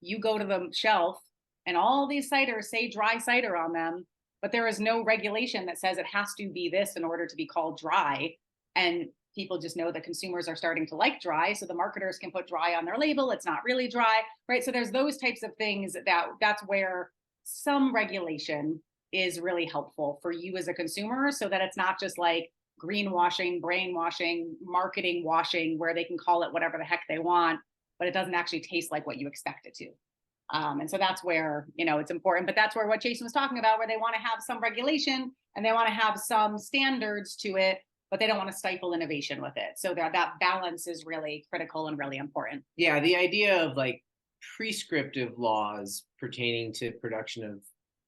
you go to the shelf and all these ciders say dry cider on them, but there is no regulation that says it has to be this in order to be called dry. And people just know that consumers are starting to like dry, so the marketers can put dry on their label. It's not really dry, right? So there's those types of things that's where some regulation is really helpful for you as a consumer, so that it's not just like greenwashing, brainwashing, marketing washing, where they can call it whatever the heck they want, but it doesn't actually taste like what you expect it to. And so that's where, you know, it's important, but that's where what Jason was talking about, where they want to have some regulation and they want to have some standards to it, but they don't want to stifle innovation with it. So that balance is really critical and really important. Yeah, the idea of like prescriptive laws pertaining to production of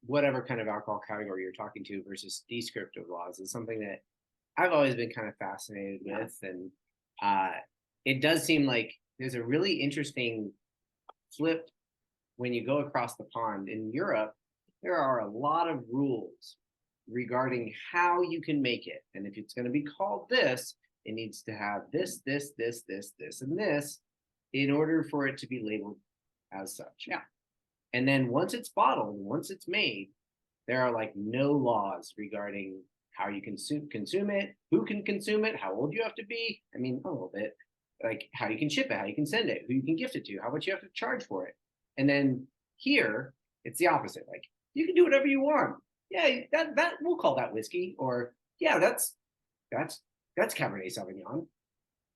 whatever kind of alcohol category you're talking to versus descriptive laws is something that I've always been kind of fascinated with. And it does seem like there's a really interesting flip when you go across the pond. In Europe, there are a lot of rules regarding how you can make it. And if it's going to be called this, it needs to have this, and this in order for it to be labeled as such. Yeah. And then once it's bottled, once it's made, there are like no laws regarding how you consume it, who can consume it, how old you have to be. I mean, a little bit, like how you can ship it, how you can send it, who you can gift it to, how much you have to charge for it. And then here, it's the opposite. Like, you can do whatever you want. Yeah, that we'll call that whiskey, or yeah, that's Cabernet Sauvignon.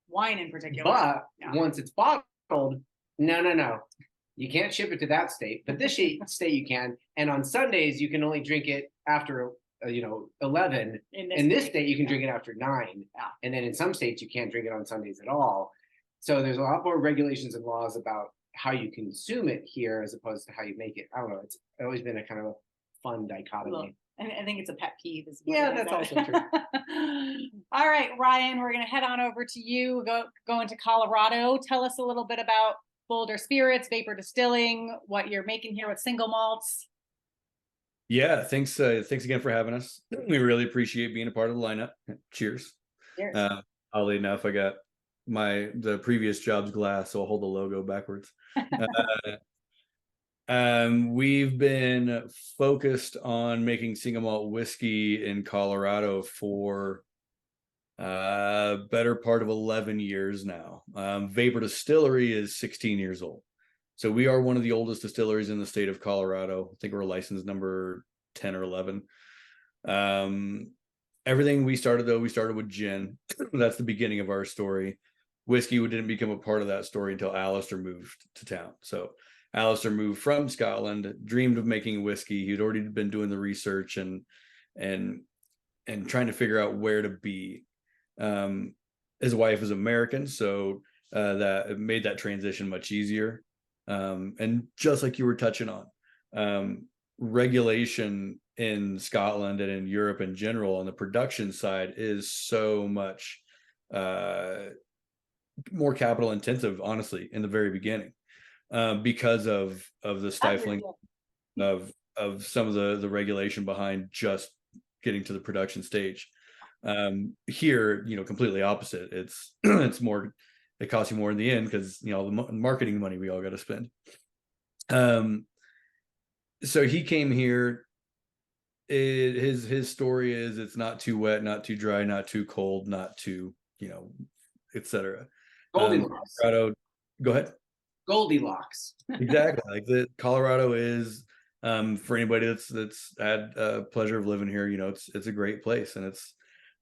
Wine in particular. But once it's bottled, no. You can't ship it to that state, but this state you can. And on Sundays, you can only drink it after 11. In this state, you can drink it after 9. Yeah. And then in some states, you can't drink it on Sundays at all. So there's a lot more regulations and laws about how you consume it here as opposed to how you make it. I don't know. It's always been a kind of a fun dichotomy. And I think it's a pet peeve. Yeah, that's also true. All right, Ryan, we're going to head on over to you, go into Colorado. Tell us a little bit about Boulder Spirits, Vapor Distilling, what you're making here with single malts. Yeah, thanks again for having us. We really appreciate being a part of the lineup. Cheers. Cheers. Oddly enough, I got the previous job's glass, so I'll hold the logo backwards. We've been focused on making single malt whiskey in Colorado for better part of 11 years now. Vapor Distillery is 16 years old. So we are one of the oldest distilleries in the state of Colorado. I think we're license number 10 or 11. Everything we started with gin. That's the beginning of our story. Whiskey didn't become a part of that story until Alistair moved to town. So Alistair moved from Scotland, dreamed of making whiskey. He'd already been doing the research and trying to figure out where to be. His wife is American, so that it made that transition much easier. And just like you were touching on, regulation in Scotland and in Europe in general on the production side is so much more capital intensive, honestly, in the very beginning, because of the stifling of some of the regulation behind just getting to the production stage. Here, completely opposite. It's more it costs you more in the end because, you know, the marketing money we all got to spend. So he came here. His story is it's not too wet, not too dry, not too cold, not too, you know, etc. Goldilocks. Colorado, go ahead. Goldilocks. Exactly. Like the Colorado is, for anybody that's had pleasure of living here, you know, it's a great place, and it's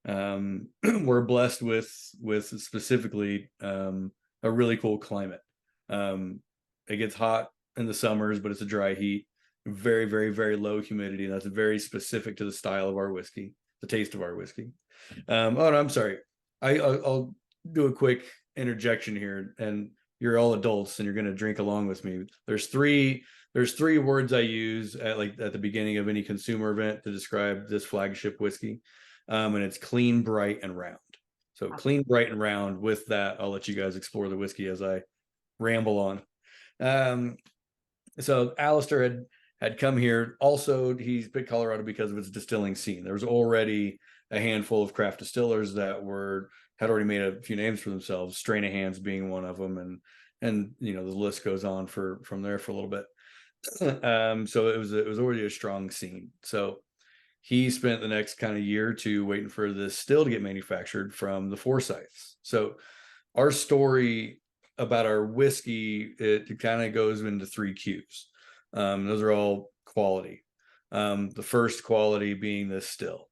we're blessed with specifically a really cool climate. It gets hot in the summers, but it's a dry heat. Very, very, very low humidity. That's very specific to the style of our whiskey, the taste of our whiskey. Oh, no, I'm sorry. I'll do a quick interjection here, and you're all adults and you're going to drink along with me. There's three words I use at the beginning of any consumer event to describe this flagship whiskey. And it's clean, bright, and round. So clean, bright, and round. With that, I'll let you guys explore the whiskey as I ramble on. So Alistair had come here. Also, he's picked Colorado because of its distilling scene. There was already a handful of craft distillers that had already made a few names for themselves, Strain of Hands being one of them, and you know, the list goes on from there for a little bit. So it was already a strong scene. So he spent the next kind of year or two waiting for this still to get manufactured from the Forsyths. So our story about our whiskey, it kind of goes into 3 Qs. Those are all quality. The first quality being this still.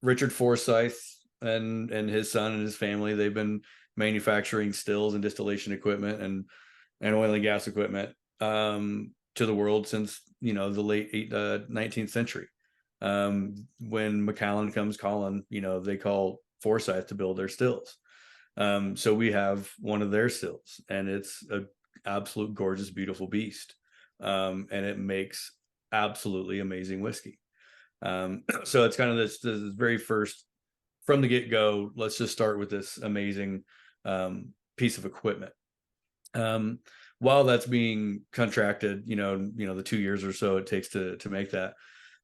Richard Forsyth and his son and his family, they've been manufacturing stills and distillation equipment and oil and gas equipment to the world since, you know, the late 19th century. When Macallan comes calling, you know, they call Forsyth to build their stills. So we have one of their stills, and it's a absolute gorgeous, beautiful beast. And it makes absolutely amazing whiskey. So it's kind of this very first, from the get-go, let's just start with this amazing piece of equipment. While that's being contracted, you know, the 2 years or so it takes to make that,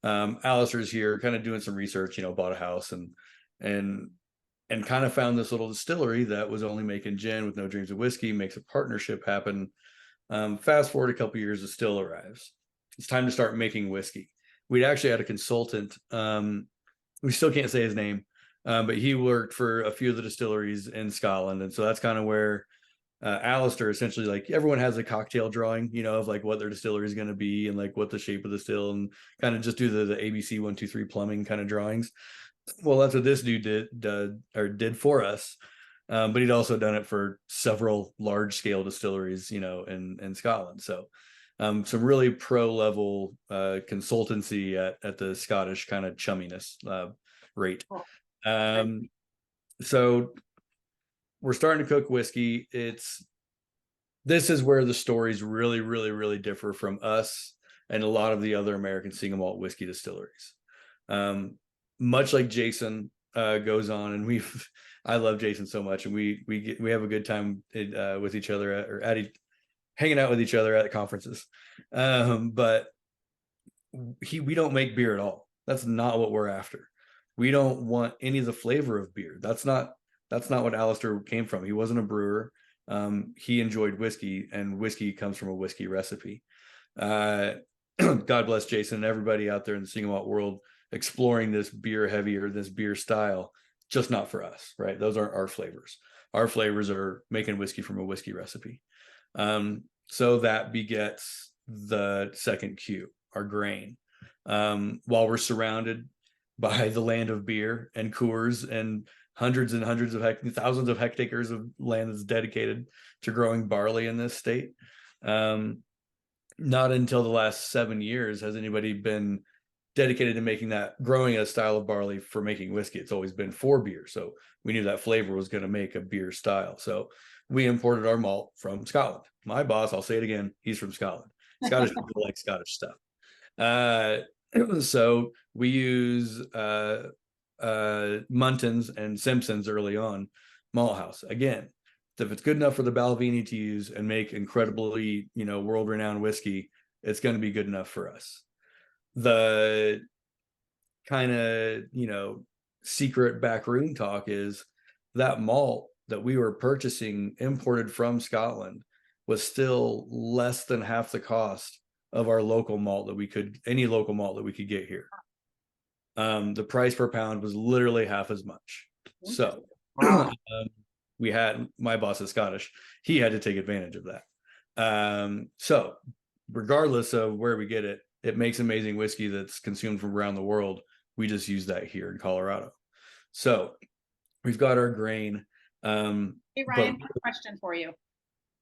Alistair's here kind of doing some research, you know, bought a house and kind of found this little distillery that was only making gin with no dreams of whiskey, makes a partnership happen. Fast forward a couple years, the still arrives. It's time to start making whiskey. We'd actually had a consultant. We still can't say his name, but he worked for a few of the distilleries in Scotland. And so that's kind of where Alistair essentially, like, everyone has a cocktail drawing, you know, of like what their distillery is going to be and like what the shape of the still, and kind of just do the ABC 1, 2, 3 plumbing kind of drawings. Well, that's what this dude did for us. But he'd also done it for several large scale distilleries, you know, in Scotland. So some really pro level consultancy at the Scottish kind of chumminess rate. So we're starting to cook whiskey. This is where the stories really, really, really differ from us and a lot of the other American single malt whiskey distilleries. Much like Jason goes on, and I love Jason so much, and we have a good time with each other hanging out with each other at conferences. But we don't make beer at all. That's not what we're after. We don't want any of the flavor of beer. That's not what Alistair came from. He wasn't a brewer. He enjoyed whiskey, and whiskey comes from a whiskey recipe. God bless Jason and everybody out there in the single malt world exploring this beer heavy or this beer style. Just not for us, right? Those aren't our flavors. Our flavors are making whiskey from a whiskey recipe. So that begets the second Q, our grain. While we're surrounded by the land of beer and Coors and hundreds and hundreds of thousands of hectares of land that's dedicated to growing barley in this state, not until the last 7 years has anybody been dedicated to growing a style of barley for making whiskey. It's always been for beer. So we knew that flavor was going to make a beer style. So we imported our malt from Scotland. My boss, I'll say it again, he's from Scotland. Scottish people like Scottish stuff. So we use Muntons and Simpsons early on, malt house. Again, if it's good enough for the Balvenie to use and make incredibly, you know, world-renowned whiskey, it's going to be good enough for us. The kind of, you know, secret backroom talk is that malt that we were purchasing imported from Scotland was still less than half the cost of our local malt any local malt that we could get here. The price per pound was literally half as much. So Wow. we had, my boss is Scottish, he had to take advantage of that. So regardless of where we get it, it makes amazing whiskey that's consumed from around the world. We just use that here in Colorado. So we've got our grain. Hey, Ryan, question for you.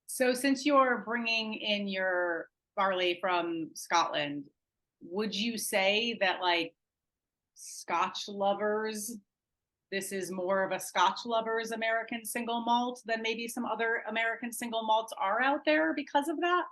So since you're bringing in your barley from Scotland, would you say that like Scotch lovers, this is more of a Scotch lovers American single malt than maybe some other American single malts are out there because of that?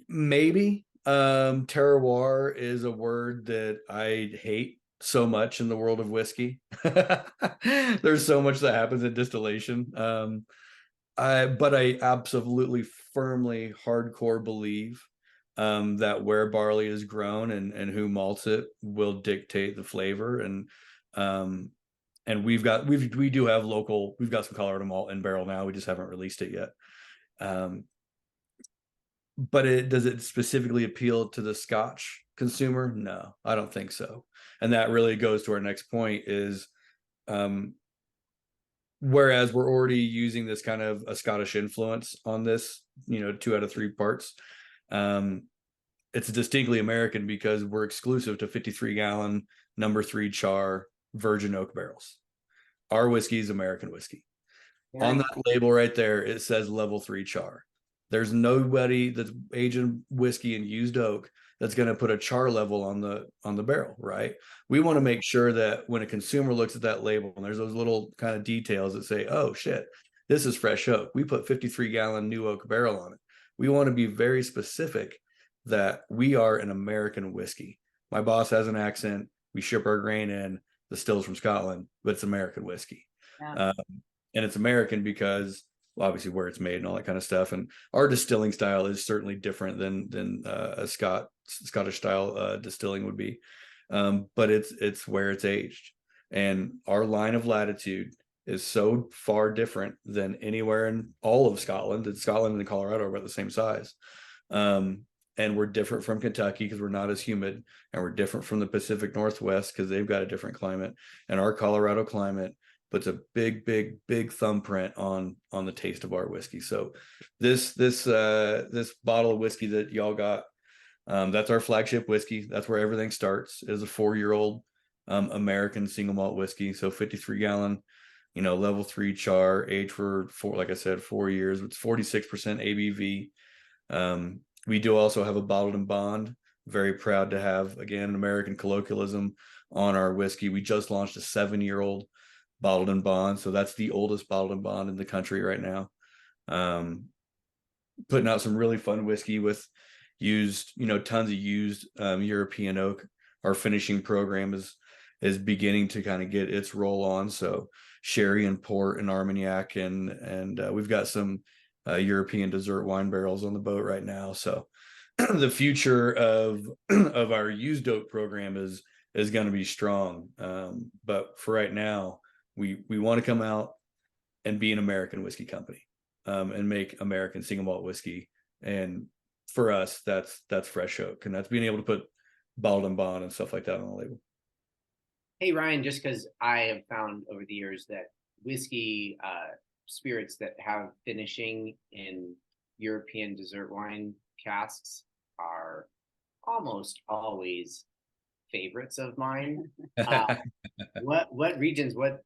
Maybe. Terroir is a word that I hate so much in the world of whiskey. There's so much that happens in distillation. But I absolutely firmly hardcore believe that where barley is grown and who malts it will dictate the flavor. And we do have local, we've got some Colorado malt in barrel now. We just haven't released it yet. But does it specifically appeal to the Scotch consumer? No, I don't think so. And that really goes to our next point is, whereas we're already using this kind of a Scottish influence on this, 2 out of 3 parts, it's distinctly American because we're exclusive to 53-gallon No. 3 char virgin oak barrels. Our whiskey is American whiskey. Yeah. On that label right there, it says level 3 char. There's nobody that's aging whiskey in used oak that's going to put a char level on the barrel, right? We want to make sure that when a consumer looks at that label and there's those little kind of details that say, oh shit, this is fresh oak. We put 53-gallon new oak barrel on it. We want to be very specific that we are an American whiskey. My boss has an accent. We ship our grain in, the stills from Scotland, but it's American whiskey. Yeah. And it's American because obviously where it's made and all that kind of stuff. And our distilling style is certainly different than a Scottish style distilling would be. But it's where it's aged. And our line of latitude is so far different than anywhere in all of Scotland. Scotland and Colorado are about the same size. And we're different from Kentucky because we're not as humid, and we're different from the Pacific Northwest because they've got a different climate. And our Colorado climate puts a big thumbprint on the taste of our whiskey. So this bottle of whiskey that y'all got, that's our flagship whiskey. That's where everything starts. It is a 4-year-old American single malt whiskey. So 53-gallon, level 3 char, aged for like I said, 4 years. It's 46% ABV. We do also have a bottled and bond. Very proud to have, again, an American colloquialism on our whiskey. We just launched a 7-year-old bottled and bond. So that's the oldest bottled and bond in the country right now. Putting out some really fun whiskey with used, tons of used European oak. Our finishing program is beginning to kind of get its roll on. So sherry and port and Armagnac, and we've got some European dessert wine barrels on the boat right now. So the future of our used oak program is going to be strong. But for right now, we want to come out and be an American whiskey company, and make American single malt whiskey. And for us, that's fresh oak, and that's being able to put bottled and bond and stuff like that on the label. Hey, Ryan, just because I have found over the years that whiskey spirits that have finishing in European dessert wine casks are almost always favorites of mine. What regions, what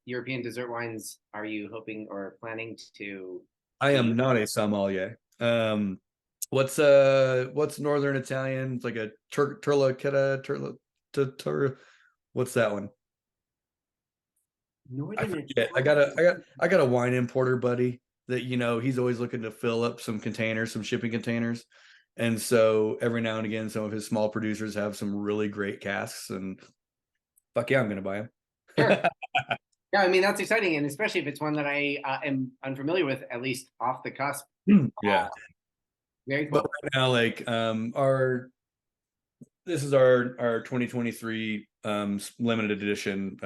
European dessert wines are you hoping or planning to? I am not a sommelier. What's Northern Italian? It's like a turla, what's that one? I forget. I got a wine importer buddy that, he's always looking to fill up some containers, some shipping containers. And so every now and again, some of his small producers have some really great casks, and fuck yeah, I'm going to buy them. Sure. Yeah, I mean, that's exciting. And especially if it's one that I am unfamiliar with, at least off the cusp. Yeah. Very cool. But right now, like, this is our 2023 limited edition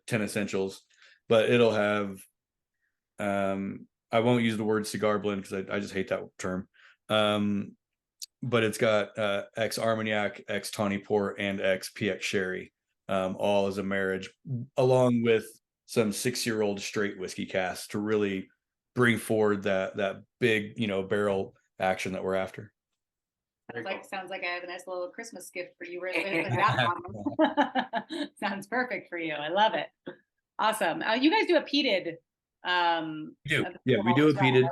10 essentials. but it'll have, I won't use the word cigar blend because I just hate that term. But it's got ex Armagnac, ex Tawny Port, and ex PX Sherry, all as a marriage, along with some 6-year-old straight whiskey casks to really bring forward that big, barrel action that we're after. Sounds like I have a nice little Christmas gift for you. With that sounds perfect for you. I love it. Awesome. You guys do a peated. We do a peated.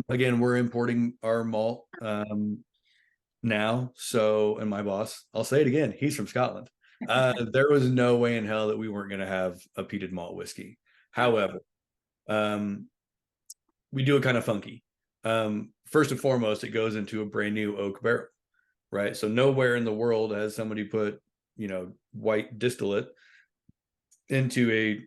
Again, we're importing our malt now. So, and my boss, I'll say it again, he's from Scotland. There was no way in hell that we weren't going to have a peated malt whiskey. However, we do it kind of funky. First and foremost, it goes into a brand new oak barrel, right? So nowhere in the world has somebody put, white distillate into a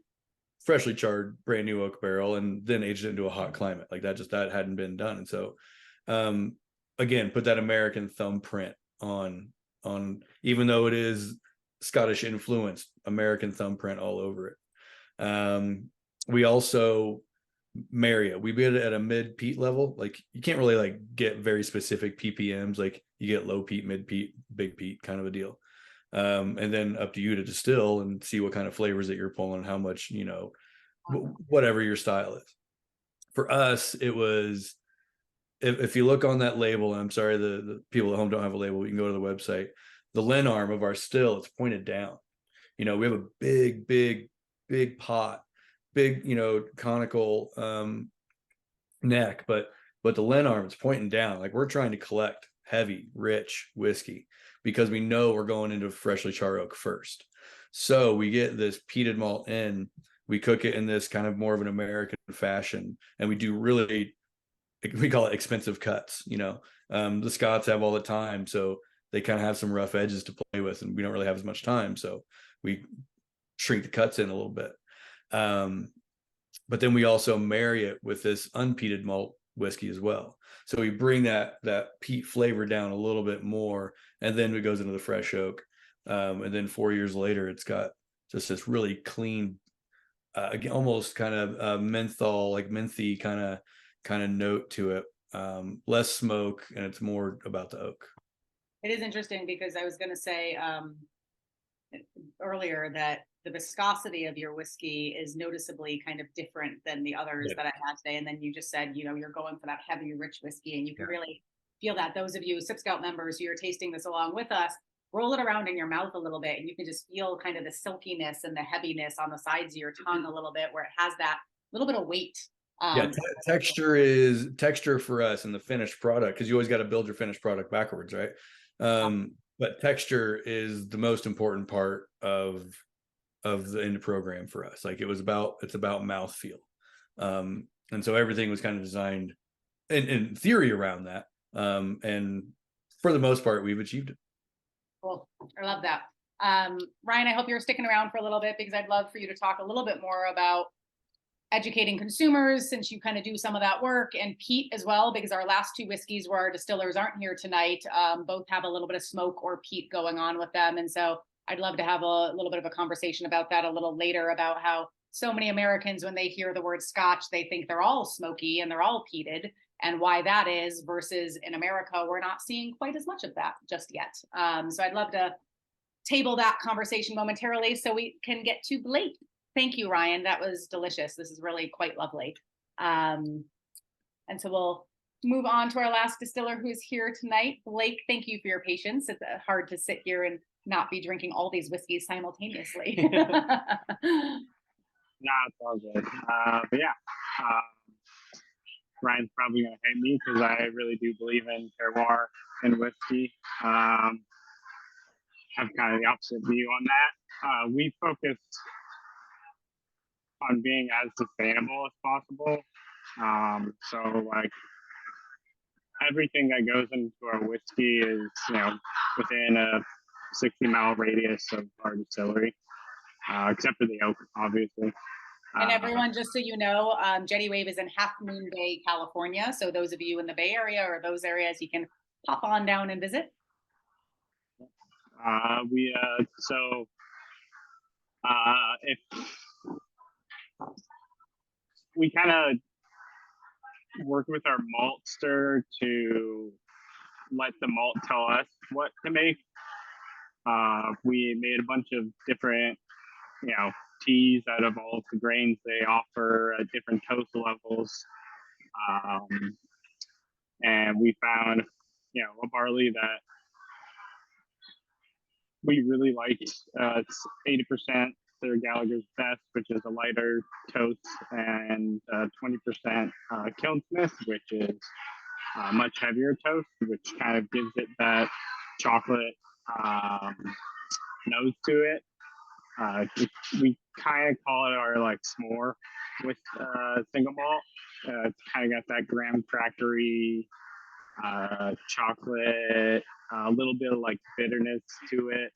freshly charred brand new oak barrel and then aged it into a hot climate. Like that hadn't been done. And so, again, put that American thumbprint on, even though it is Scottish influenced, American thumbprint all over it. We also marry it. We get it at a mid peat level. Like you can't really get very specific ppms. Like you get low peat, mid peat, big peat kind of a deal. And then up to you to distill and see what kind of flavors that you're pulling, how much, whatever your style is. For us, it was, if you look on that label, and I'm sorry, the people at home don't have a label, you can go to the website. The Lin arm of our still, it's pointed down. We have a big pot, big, conical neck, but the Lin arm, it's pointing down. Like we're trying to collect heavy, rich whiskey because we know we're going into freshly charred oak first. So we get this peated malt in, we cook it in this kind of more of an American fashion, and we do really, we call it expensive cuts. The Scots have all the time, so they kind of have some rough edges to play with, and we don't really have as much time, so we shrink the cuts in a little bit. But then we also marry it with this unpeated malt whiskey as well. So we bring that peat flavor down a little bit more, and then it goes into the fresh oak. And then 4 years later, it's got just this really clean, almost kind of menthol, like menthy kind of note to it. Less smoke, and it's more about the oak. It is interesting because I was going to say earlier that the viscosity of your whiskey is noticeably kind of different than the others that I had today. And then you just said, you're going for that heavy, rich whiskey, and you can really feel that. Those of you SipScout members who are tasting this along with us, roll it around in your mouth a little bit, and you can just feel kind of the silkiness and the heaviness on the sides of your tongue a little bit, where it has that little bit of weight. Texture is texture for us in the finished product, because you always got to build your finished product backwards, right? But texture is the most important part of the end program for us. Like it's about mouthfeel. And so everything was kind of designed in theory around that. And for the most part, we've achieved it. Cool. I love that. Ryan, I hope you're sticking around for a little bit, because I'd love for you to talk a little bit more about educating consumers, since you kind of do some of that work, and peat as well, because our last two whiskeys where our distillers aren't here tonight, both have a little bit of smoke or peat going on with them. And so I'd love to have a little bit of a conversation about that a little later, about how so many Americans, when they hear the word Scotch, they think they're all smoky and they're all peated, and why that is, versus in America, we're not seeing quite as much of that just yet. So I'd love to table that conversation momentarily so we can get to Blake. Thank you, Ryan. That was delicious. This is really quite lovely. And so we'll move on to our last distiller who is here tonight. Blake, thank you for your patience. It's hard to sit here and not be drinking all these whiskeys simultaneously. No, it's all good. But yeah, Ryan's probably going to hate me because I really do believe in terroir and whiskey. Have kind of the opposite view on that. We focus on being as sustainable as possible. So like everything that goes into our whiskey is, within a 60-mile radius of our distillery, except for the oak, obviously. And everyone, just so you know, Jettywave is in Half Moon Bay, California. So those of you in the Bay Area or those areas, you can pop on down and visit. If we kind of work with our maltster to let the malt tell us what to make. We made a bunch of different, teas out of all of the grains they offer at different toast levels. And we found, a barley that we really liked. It's 80% Sir Gallagher's Best, which is a lighter toast, and 20% Kiln Smith, which is a much heavier toast, which kind of gives it that chocolate nose to it. We kind of call it our like s'more with single malt. It's kind of got that graham crackery chocolate, a little bit of like bitterness to it.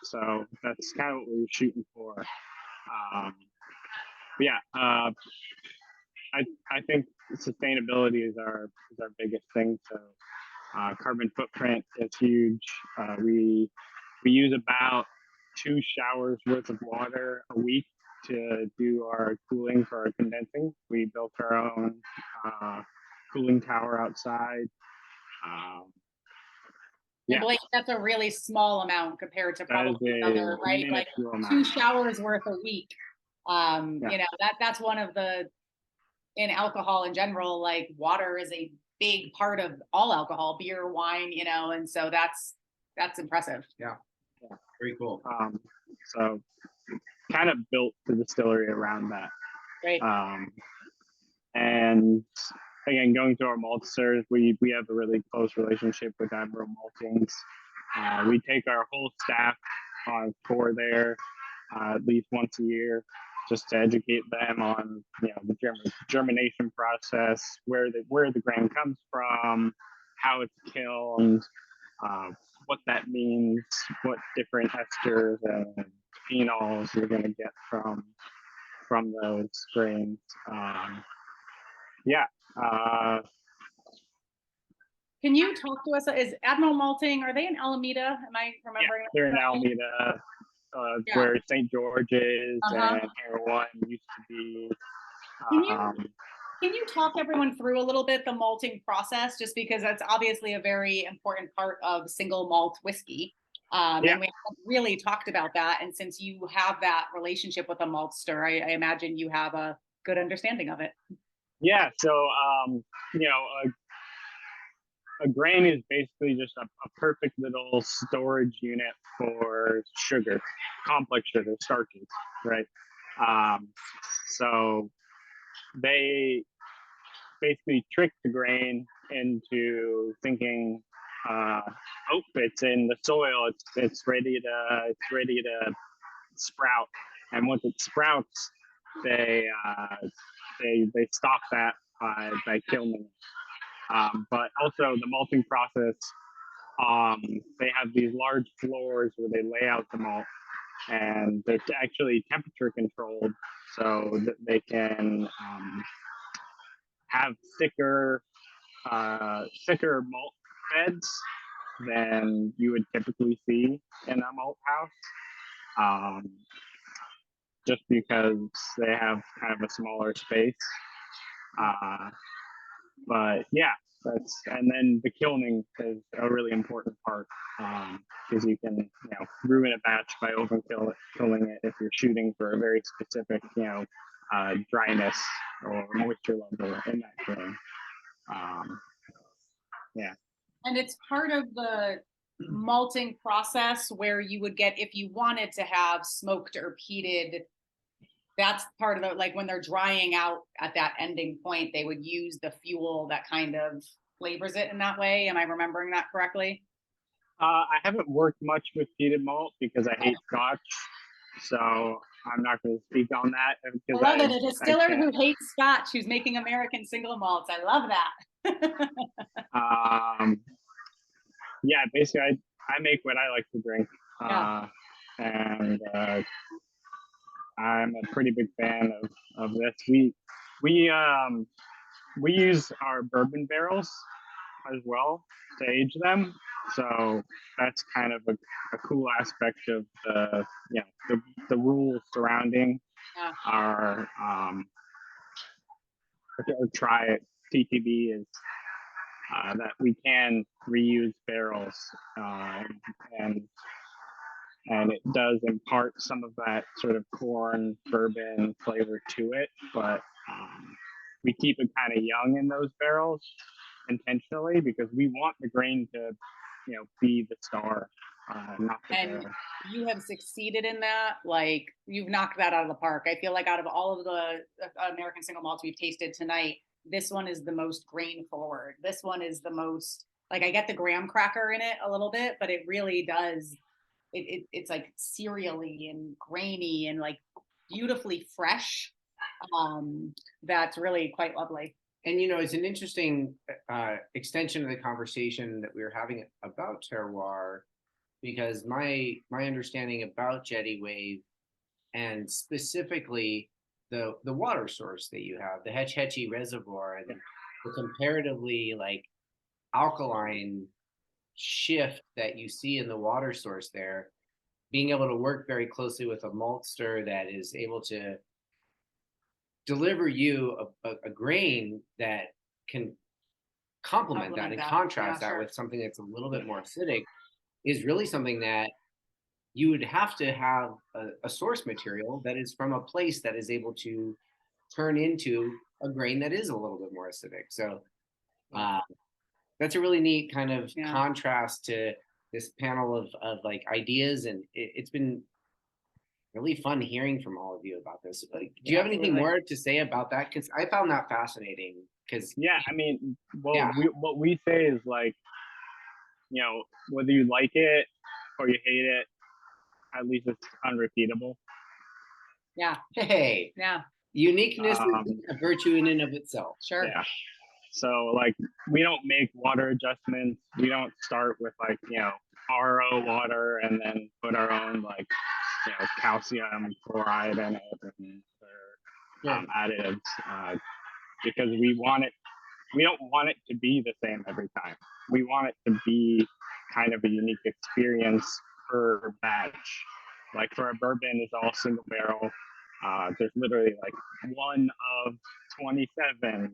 So that's kind of what we were shooting for. I think sustainability is our biggest thing. So carbon footprint is huge. We use about 2 showers worth of water a week to do our cooling for our condensing. We built our own cooling tower outside. Yeah, Blake, that's a really small amount compared to probably another, right? Like 2 showers worth a week. That's one of the, in alcohol in general, like water is a big part of all alcohol, beer, wine, and so that's impressive. Yeah. Very cool. So kind of built the distillery around that. Great. And again, going through our maltsters, we have a really close relationship with Admiral Maltings. We take our whole staff on tour there at least once a year, just to educate them on the germination process, where the grain comes from, how it's killed, what that means, what different esters and phenols you're going to get from those grains. Can you talk to us? Is Admiral Malting, are they in Alameda? Am I remembering? Yeah, they're in Alameda, where St. George is, and Hero One used to be. Can you talk everyone through a little bit the malting process, just because that's obviously a very important part of single malt whiskey. And we haven't really talked about that. And since you have that relationship with a maltster, I imagine you have a good understanding of it. Yeah. So, a grain is basically just a perfect little storage unit for sugar, complex sugar, starches, right? So they basically trick the grain into thinking, it's in the soil, it's ready to sprout, and once it sprouts, they stop that by kilning it. But also the malting process, they have these large floors where they lay out the malt, and they're actually temperature controlled so that they can have thicker malt beds than you would typically see in a malt house, just because they have kind of a smaller space. But yeah, and then the kilning is a really important part, because you can ruin a batch by killing it if you're shooting for a very specific dryness or moisture level in that grain. And it's part of the malting process where you would get, if you wanted to have smoked or peated, that's part of the, like when they're drying out at that ending point, they would use the fuel that kind of flavors it in that way. Am I remembering that correctly? I haven't worked much with peated malt because I hate Scotch, so I'm not going to speak on that. I love it. A distiller who hates Scotch, who's making American Single Malts. I love that. Yeah, basically, I make what I like to drink, and I'm a pretty big fan of this. We use our bourbon barrels as well to age them, so that's kind of a cool aspect of the rules surrounding our try it TTB is that we can reuse barrels, and it does impart some of that sort of corn bourbon flavor to it, but we keep it kind of young in those barrels intentionally because we want the grain to, be the star, not the And barrel. you have succeeded in that. Like, you've knocked that out of the park. I feel like out of all of the American single malts we've tasted tonight, this one is the most grain forward. This one is the most, like, I get the graham cracker in it a little bit, but it really does. It's like cereally and grainy and like beautifully fresh. That's really quite lovely. And it's an interesting extension of the conversation that we were having about terroir, because my understanding about Jettywave, and specifically the water source that you have, the Hetch Hetchy Reservoir, and the comparatively like alkaline shift that you see in the water source there, being able to work very closely with a maltster that is able to deliver you a grain that can complement that and contrast that with something that's a little bit more acidic, is really something that you would have to have a source material that is from a place that is able to turn into a grain that is a little bit more acidic. So that's a really neat kind of contrast to this panel of like ideas, and it's been really fun hearing from all of you about this. Like, do you have anything more to say about that? Because I found that fascinating. Because I mean, what we say is like, whether you like it or you hate it, at least it's unrepeatable. Yeah. Hey. Yeah. Uniqueness is a virtue in and of itself. Sure. Yeah. So like, we don't make water adjustments. We don't start with like, RO water and then put our own like, calcium chloride in it or additives, because we don't want it to be the same every time. We want it to be kind of a unique experience per batch. Like for a bourbon, it's all single barrel. There's literally like one of 27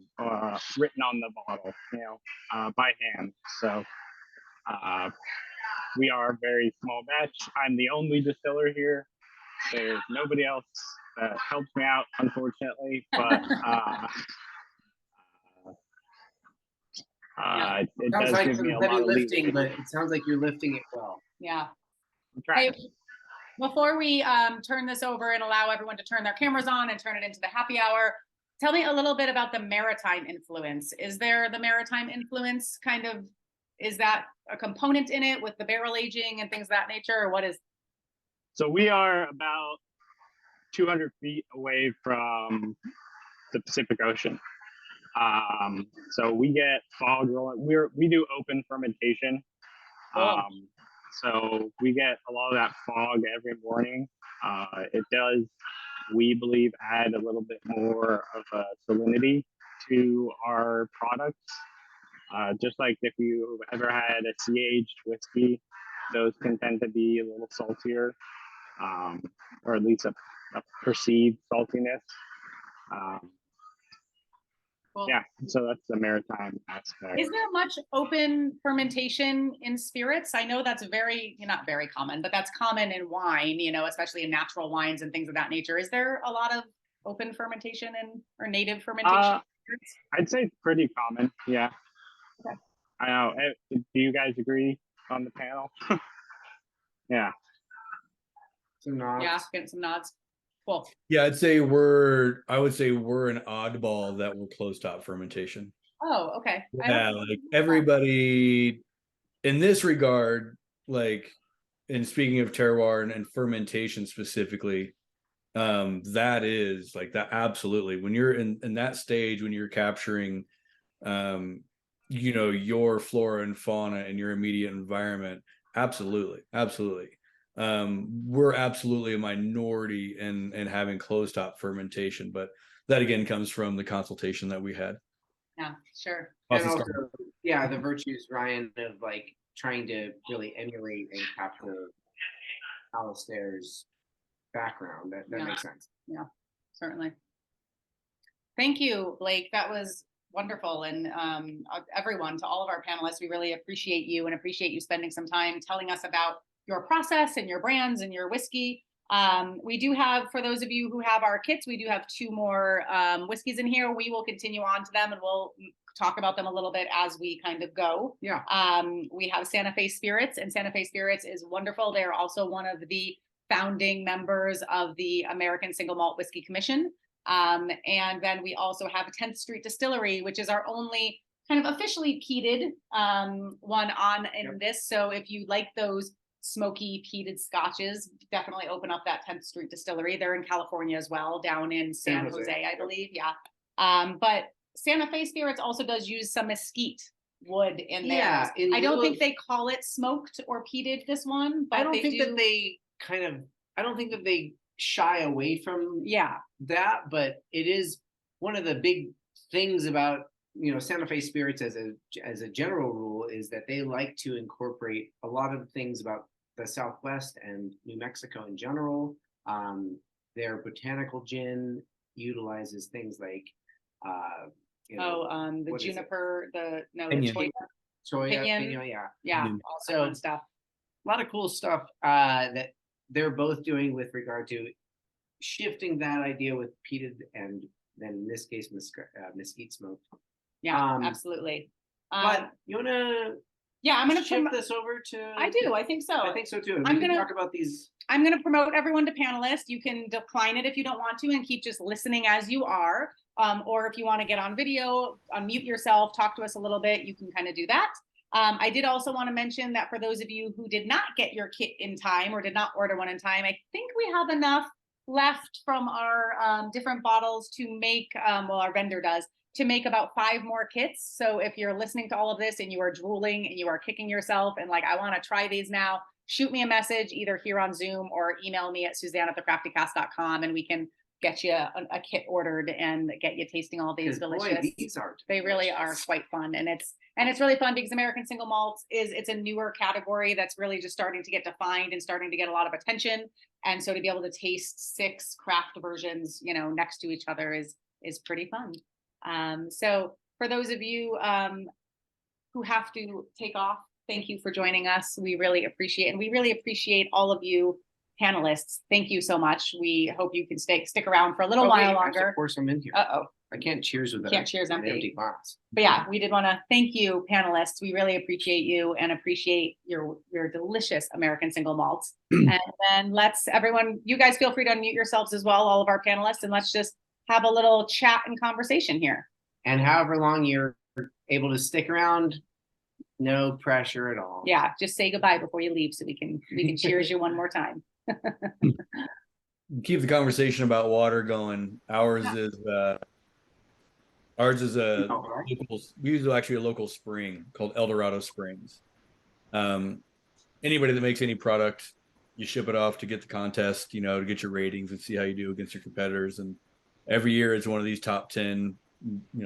written on the bottle, by hand. So we are a very small batch. I'm the only distiller here. There's nobody else that helps me out, unfortunately. But it does like give me a heavy lot of lifting, leeway. but it sounds like you're lifting it well. Yeah. Hey, before we turn this over and allow everyone to turn their cameras on and turn it into the happy hour, tell me a little bit about the Maratime influence. Is there the Maratime influence kind of, is that a component in it with the barrel aging and things of that nature, or what is? So we are about 200 feet away from the Pacific Ocean. So we get fog rolling. We do open fermentation. So we get a lot of that fog every morning. It does, we believe, add a little bit more of a salinity to our products. Just like if you ever had a sea-aged whiskey, those can tend to be a little saltier, or at least a perceived saltiness. Cool. Yeah, so that's the maritime aspect. Is there much open fermentation in spirits? I know that's not very common, but that's common in wine, especially in natural wines and things of that nature. Is there a lot of open fermentation or native fermentation? I'd say it's pretty common, yeah. Okay. I know. Do you guys agree on the panel? Yeah. Some nods. Yeah, getting some nods. Cool. Yeah, I would say we're an oddball that we're closed top fermentation. Oh, okay. Yeah, like everybody in this regard, like, and speaking of terroir and fermentation specifically, that is like that. Absolutely. When you're in that stage, when you're capturing, your flora and fauna in your immediate environment, absolutely. We're absolutely a minority in having closed top fermentation, but that again comes from the consultation that we had. Yeah, sure. And also, the virtues, Ryan, of like trying to really emulate and capture Alistair's background. That makes sense. Yeah. Certainly. Thank you, Blake. That was wonderful. And everyone, to all of our panelists, we really appreciate you and appreciate you spending some time telling us about your process and your brands and your whiskey. We do have, for those of you who have our kits, we do have 2 more whiskeys in here. We will continue on to them and we'll talk about them a little bit as we kind of go. Yeah. We have Santa Fe Spirits, and Santa Fe Spirits is wonderful. They're also one of the founding members of the American Single Malt Whiskey Commission. And then we also have 10th Street Distillery, which is our only kind of officially peated one on in this. So if you like those smoky peated scotches, definitely open up that 10th Street Distillery. They're in California as well, down in San Jose, I believe. Yeah. But Santa Fe Spirits also does use some mesquite wood in there. Yeah, I don't think they call it smoked or peated, this one, but I don't they think do. that they I don't think that they shy away from that, but it is one of the big things about, Santa Fe Spirits as a general rule is that they like to incorporate a lot of things about the Southwest and New Mexico in general. Their botanical gin utilizes things like the juniper, Pinyon. Choya, yeah, Mhm. all that fun stuff. a lot of cool stuff that they're both doing with regard to shifting that idea with peated and then in this case mesquite smoke. Yeah, absolutely. But you wanna I'm gonna shift this over to? I do. I think so. I think so too. I'm We can gonna talk about these. I'm going to promote everyone to panelists. You can decline it if you don't want to and keep just listening as you are. Or if you want to get on video, unmute yourself, talk to us a little bit, you can kind of do that. I did also want to mention that for those of you who did not get your kit in time or did not order one in time, I think we have enough left from our different bottles to make, well, our vendor does, to make about 5 more kits. So if you're listening to all of this and you are drooling and you are kicking yourself and like, I want to try these now, shoot me a message either here on Zoom or email me at suzanne@thecraftycast.com and we can get you a kit ordered and get you tasting all these delicious. Boy, these are they really are quite fun, and it's really fun because American Single Malts it's a newer category that's really just starting to get defined and starting to get a lot of attention. And so to be able to taste 6 craft versions, next to each other is pretty fun. So for those of you who have to take off, thank you for joining us. We really appreciate, and we really appreciate all of you panelists. Thank you so much. We hope you can stick around for a little while longer. Pour some in here. Uh-oh. I can't cheers with Cheers an empty. empty glass. But yeah, we did want to thank you, panelists. We really appreciate you and appreciate your delicious American Single Malts. And then everyone, you guys feel free to unmute yourselves as well, all of our panelists, and let's just have a little chat and conversation here. And however long you're able to stick around, no pressure at all. Yeah, just say goodbye before you leave so we can cheers you one more time. Keep the conversation about water going. Ours is a local, we use actually a local spring called Eldorado Springs. Anybody that makes any product, you ship it off to get the contest, to get your ratings and see how you do against your competitors. And every year it's one of these top 10,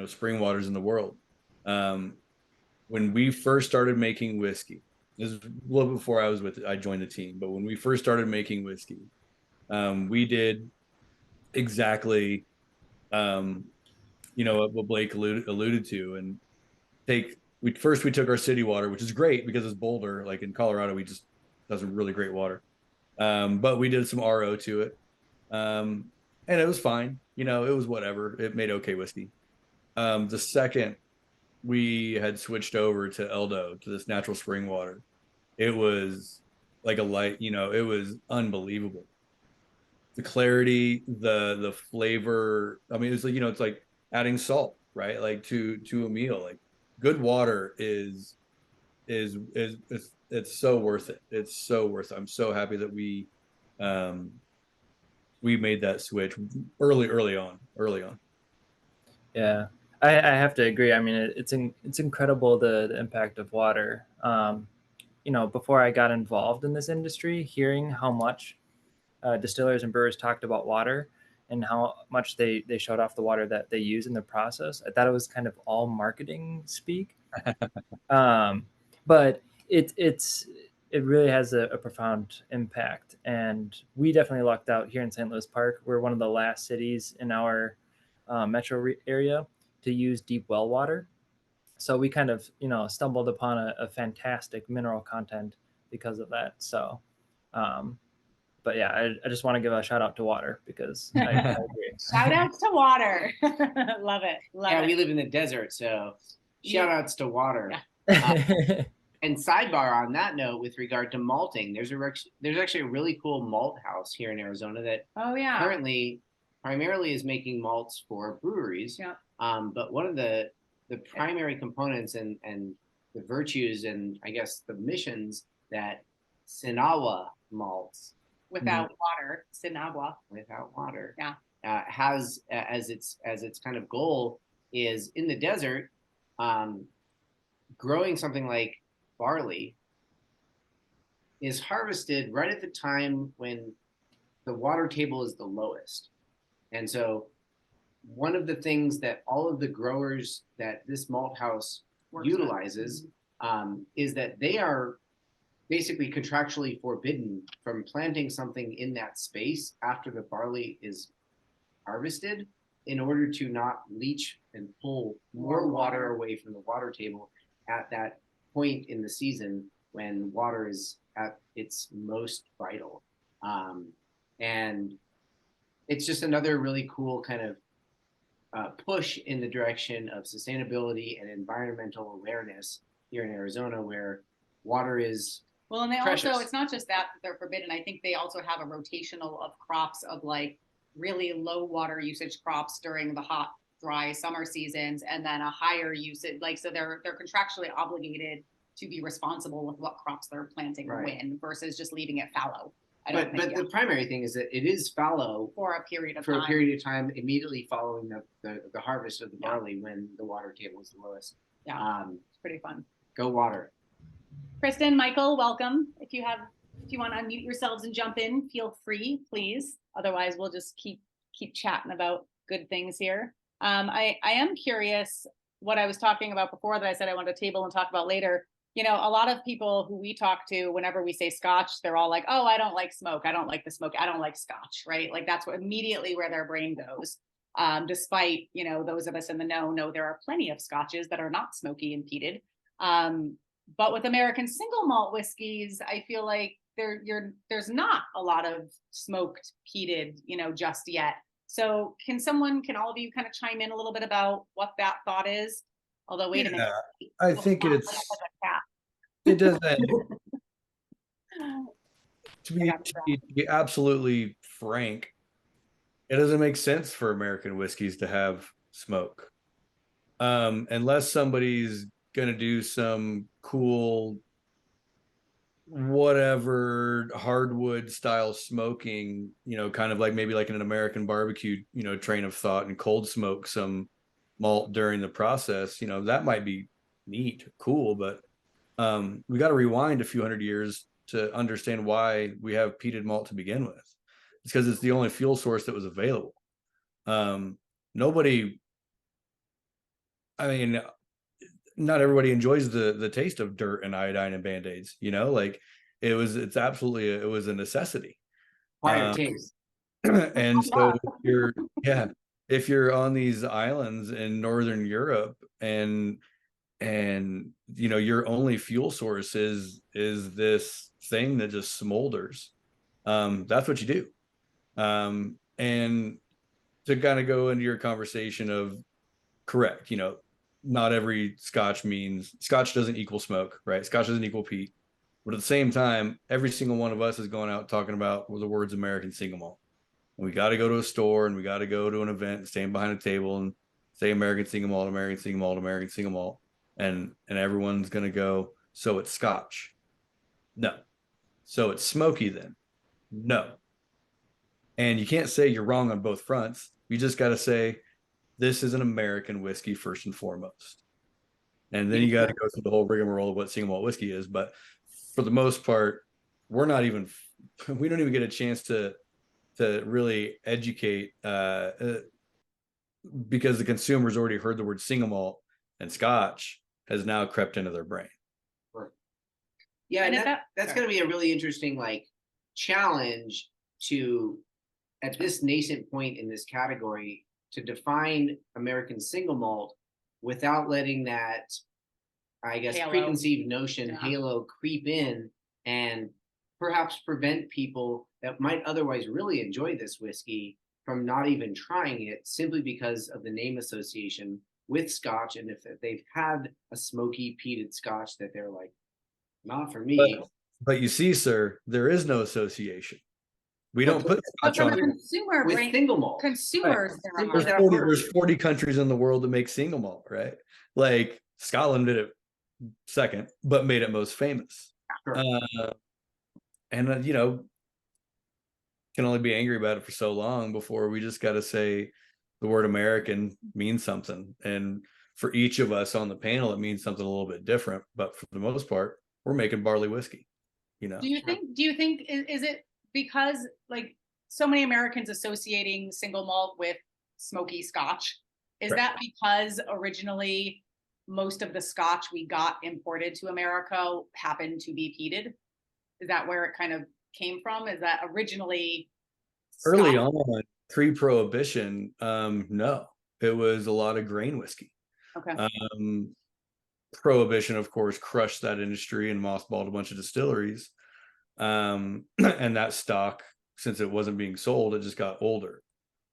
spring waters in the world. When we first started making whiskey, this is a little before I joined the team, but when we first started making whiskey, we did exactly, what Blake alluded to, and we took our city water, which is great because it's Boulder. Like in Colorado, we just has some really great water. But we did some RO to it, and it was fine. It was whatever. It made okay whiskey. The second we had switched over to Eldo, to this natural spring water, it was like a light. It was unbelievable. The clarity, the flavor. I mean, it's like it's like adding salt, right? Like to a meal. Like good water is it's so worth it. It's so worth it. I'm so happy that we made that switch early on. Yeah, I have to agree. I mean, it's incredible the impact of water. Before I got involved in this industry, hearing how much distillers and brewers talked about water and how much they showed off the water that they use in the process, I thought it was kind of all marketing speak. But it's it really has a profound impact. And we definitely lucked out here in St. Louis Park. We're one of the last cities in our metro area to use deep well water. So we kind of, stumbled upon a fantastic mineral content because of that. So, but yeah, I just want to give a shout out to water because I agree. Shout outs to water. Love it. Love Yeah, it. we live in the desert, so shout outs to water. Yeah. And sidebar on that note, with regard to malting, there's actually a really cool malt house here in Arizona that currently primarily is making malts for breweries. Yeah. But one of the primary components and the virtues and I guess the missions that Sinawa malts without water, Sinagua. Without water. Yeah. Has as its kind of goal is in the desert, growing something like barley is harvested right at the time when the water table is the lowest. And so one of the things that all of the growers that this malt house utilizes is that they are basically contractually forbidden from planting something in that space after the barley is harvested in order to not leach and pull more water away from the water table at that point in the season when water is at its most vital. And it's just another really cool kind of push in the direction of sustainability and environmental awareness here in Arizona, where water is well, and they precious. also, it's not just that they're forbidden. I think they also have a rotational of crops of like really low water usage crops during the hot, dry summer seasons, and then a higher usage, like, so they're contractually obligated to be responsible with what crops they're planting when versus just leaving it fallow. But the primary thing is that it is fallow for a period of time immediately following the harvest of the barley when the water table is the lowest. Yeah, it's pretty fun. Go water. Kristen, Michael, welcome. If you want to unmute yourselves and jump in, feel free, please. Otherwise, we'll just keep chatting about good things here. I am curious what I was talking about before that I said I wanted to table and talk about later. A lot of people who we talk to, whenever we say Scotch, they're all like, oh, I don't like smoke. I don't like the smoke. I don't like Scotch, right? Like that's immediately where their brain goes. Despite, those of us in the know there are plenty of Scotches that are not smoky and peated. But with American single malt whiskeys, I feel like there's not a lot of smoked peated, just yet. So can all of you kind of chime in a little bit about what that thought is? Although, wait a minute. I think it doesn't. To be absolutely frank, it doesn't make sense for American whiskeys to have smoke. Unless somebody's going to do some cool, whatever, hardwood style smoking, kind of like maybe like in an American barbecue, train of thought and cold smoke some malt during the process, that might be neat, cool, but we got to rewind a few hundred years to understand why we have peated malt to begin with. It's because it's the only fuel source that was available. Not everybody enjoys the taste of dirt and iodine and band-aids, like it was a necessity. Taste. And so if you're on these islands in Northern Europe and your only fuel source is this thing that just smolders, that's what you do. And to kind of go into your conversation of correct, not every Scotch doesn't equal smoke, right? Scotch doesn't equal peat. But at the same time, every single one of us is going out talking about the words American Single Malt. And we got to go to a store and we got to go to an event and stand behind a table and say American Single Malt, American Single Malt, American Single Malt. And everyone's going to go, so it's Scotch. No. So it's smoky then. No. And you can't say you're wrong on both fronts. You just got to say, this is an American whiskey first and foremost. And then you got to go through the whole rigmarole of what single malt whiskey is. But for the most part, we don't even get a chance to really educate because the consumer's already heard the word single malt, and Scotch has now crept into their brain. Yeah, And and is that's sorry. going to be a really interesting like challenge to at this nascent point in this category to define American single malt without letting that, I guess, Halo. preconceived notion Yeah. halo creep in and perhaps prevent people that might otherwise really enjoy this whiskey from not even trying it simply because of the name association with Scotch. And if they've had a smoky peated Scotch that they're like, not for me. But you see, sir, there is no association. We don't put But Scotch from a on. consumer With brain, single malt. consumers, Right. there There's are. 40, there's 40 countries in the world that make single malt, right? Like Scotland did it second, but made it most famous. Sure. And you know, can only be angry about it for so long before we just got to say the word American means something. And for each of us on the panel, it means something a little bit different. But for the most part, we're making barley whiskey. You know. Do you think is it because like so many Americans associating single malt with smoky Scotch? Is Right. that because originally most of the Scotch we got imported to America happened to be peated? Is that where it kind of came from? Is that originally Early Scotch? on, pre-prohibition, no, it was a lot of grain whiskey. Okay. Prohibition, of course, crushed that industry and mothballed a bunch of distilleries. And that stock, since it wasn't being sold, it just got older.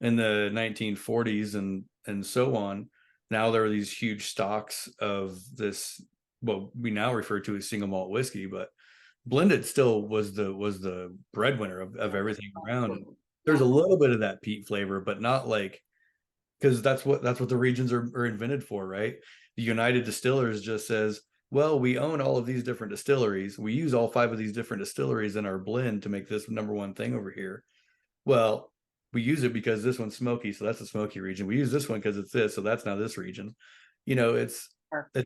In the 1940s and so on, now there are these huge stocks of this, what we now refer to as single malt whiskey, but blended still was the breadwinner of everything around. And there's a little bit of that peat flavor, but not like, because that's what the regions are invented for, right? The United Distillers just says, well, we own all of these different distilleries. We use all 5 of these different distilleries in our blend to make this number one thing over here. Well, we use it because this one's smoky, so that's the smoky region. We use this one because it's this, so that's now this region. You know, it's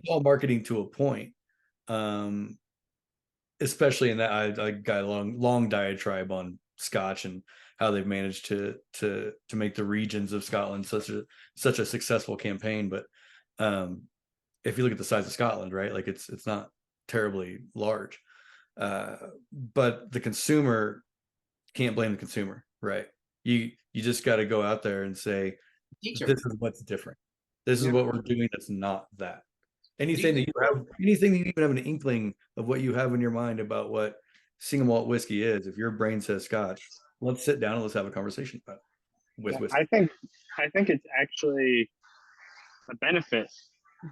all marketing to a point. Especially in that I got a long diatribe on Scotch and how they've managed to make the regions of Scotland such a successful campaign. But if you look at the size of Scotland, right, like it's not terribly large. But the consumer can't blame the consumer, right? You just got to go out there and say, this is what's different. This is what we're doing that's not that. Anything that you even have an inkling of what you have in your mind about what single malt whiskey is, if your brain says Scotch, let's sit down and let's have a conversation about it with whiskey. I think it's actually a benefit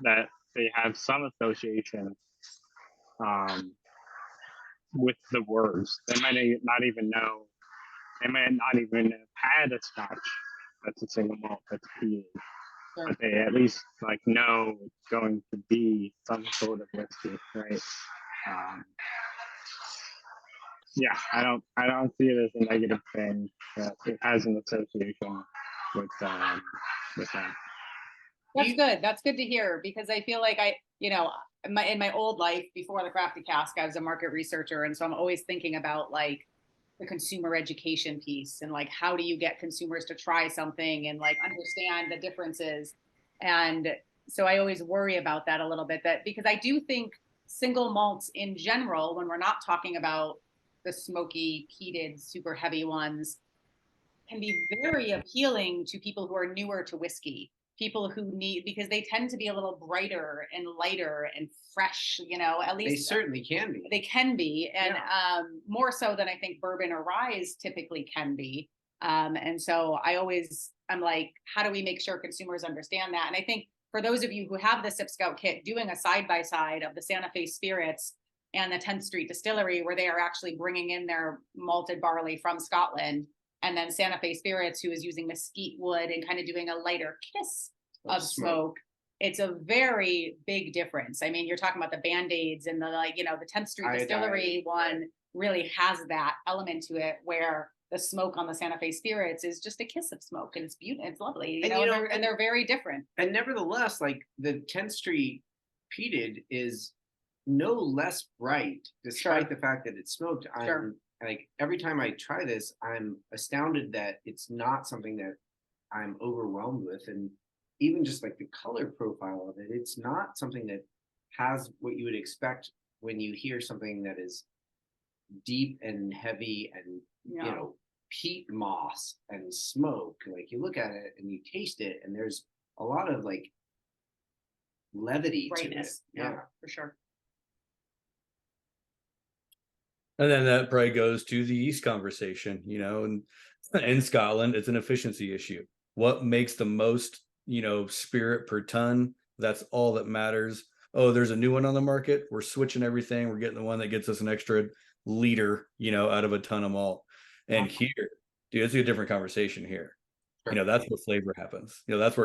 that they have some association with the words. They might not even know. They might not even have had a Scotch that's a single malt that's peated. But they at least like know it's going to be some sort of whiskey, right? Yeah, I don't see it as a negative thing that it has an association with that. That's good. That's good to hear, because I feel like in my old life before the Crafty Cask, I was a market researcher, and so I'm always thinking about like the consumer education piece and like how do you get consumers to try something and like understand the differences. And so I always worry about that a little bit, that because I do think single malts in general, when we're not talking about the smoky peated super heavy ones, can be very appealing to people who are newer to whiskey, people who need, because they tend to be a little brighter and lighter and fresh, at least they certainly can be. They can be, and more so than I think bourbon or rye typically can be. And so I'm like, how do we make sure consumers understand that? And I think for those of you who have the SipScout kit, doing a side-by-side of the Santa Fe Spirits and the 10th Street Distillery, where they are actually bringing in their malted barley from Scotland, and then Santa Fe Spirits, who is using mesquite wood and kind of doing a lighter kiss of smoke. It's a very big difference. I mean, you're talking about the Band-Aids and the the 10th Street Distillery one really has that element to it, where the smoke on the Santa Fe Spirits is just a kiss of smoke, and it's beautiful, it's lovely, and they're very different. And nevertheless, like the 10th Street Peated is no less bright, despite the fact that it's smoked. Like every time I try this, I'm astounded that it's not something that I'm overwhelmed with. And even just like the color profile of it, it's not something that has what you would expect when you hear something that is deep and heavy and you know, peat moss and smoke, like you look at it and you taste it and there's a lot of like levity Brightness. to it. Yeah, for sure. And then that probably goes to the yeast conversation, you know, and in Scotland, it's an efficiency issue. What makes the most, you know, spirit per ton? That's all that matters. Oh, there's a new one on the market. We're switching everything. We're getting the one that gets us an extra liter, you know, out of a ton of malt. And here, dude, it's a different conversation here. Sure. You know, that's where flavor happens. You know, that's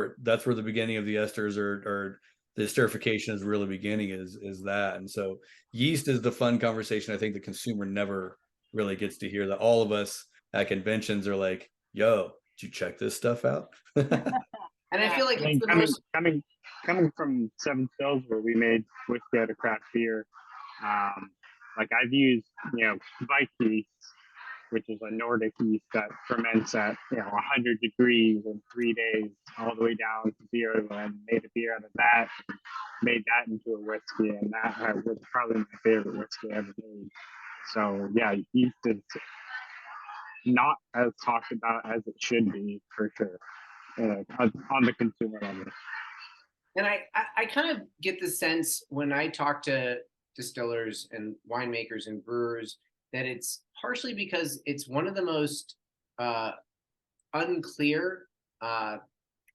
where the beginning of the esters or the esterification is really beginning is that. And so yeast is the fun conversation. I think the consumer never really gets to hear that. All of us at conventions are like, yo, did you check this stuff out? And I feel like I mean, it's the most coming from Seven Stills, where we made whiskey out of craft beer. Like I've used, you know, Vike yeast, which is a Nordic yeast that ferments at 100 degrees in 3 days, all the way down to zero, and made a beer out of that, and made that into a whiskey, and that was probably my favorite whiskey I ever made. So yeah, yeast is not as talked about as it should be, for sure, on the consumer level. And I kind of get the sense when I talk to distillers and winemakers and brewers that it's partially because it's one of the most unclear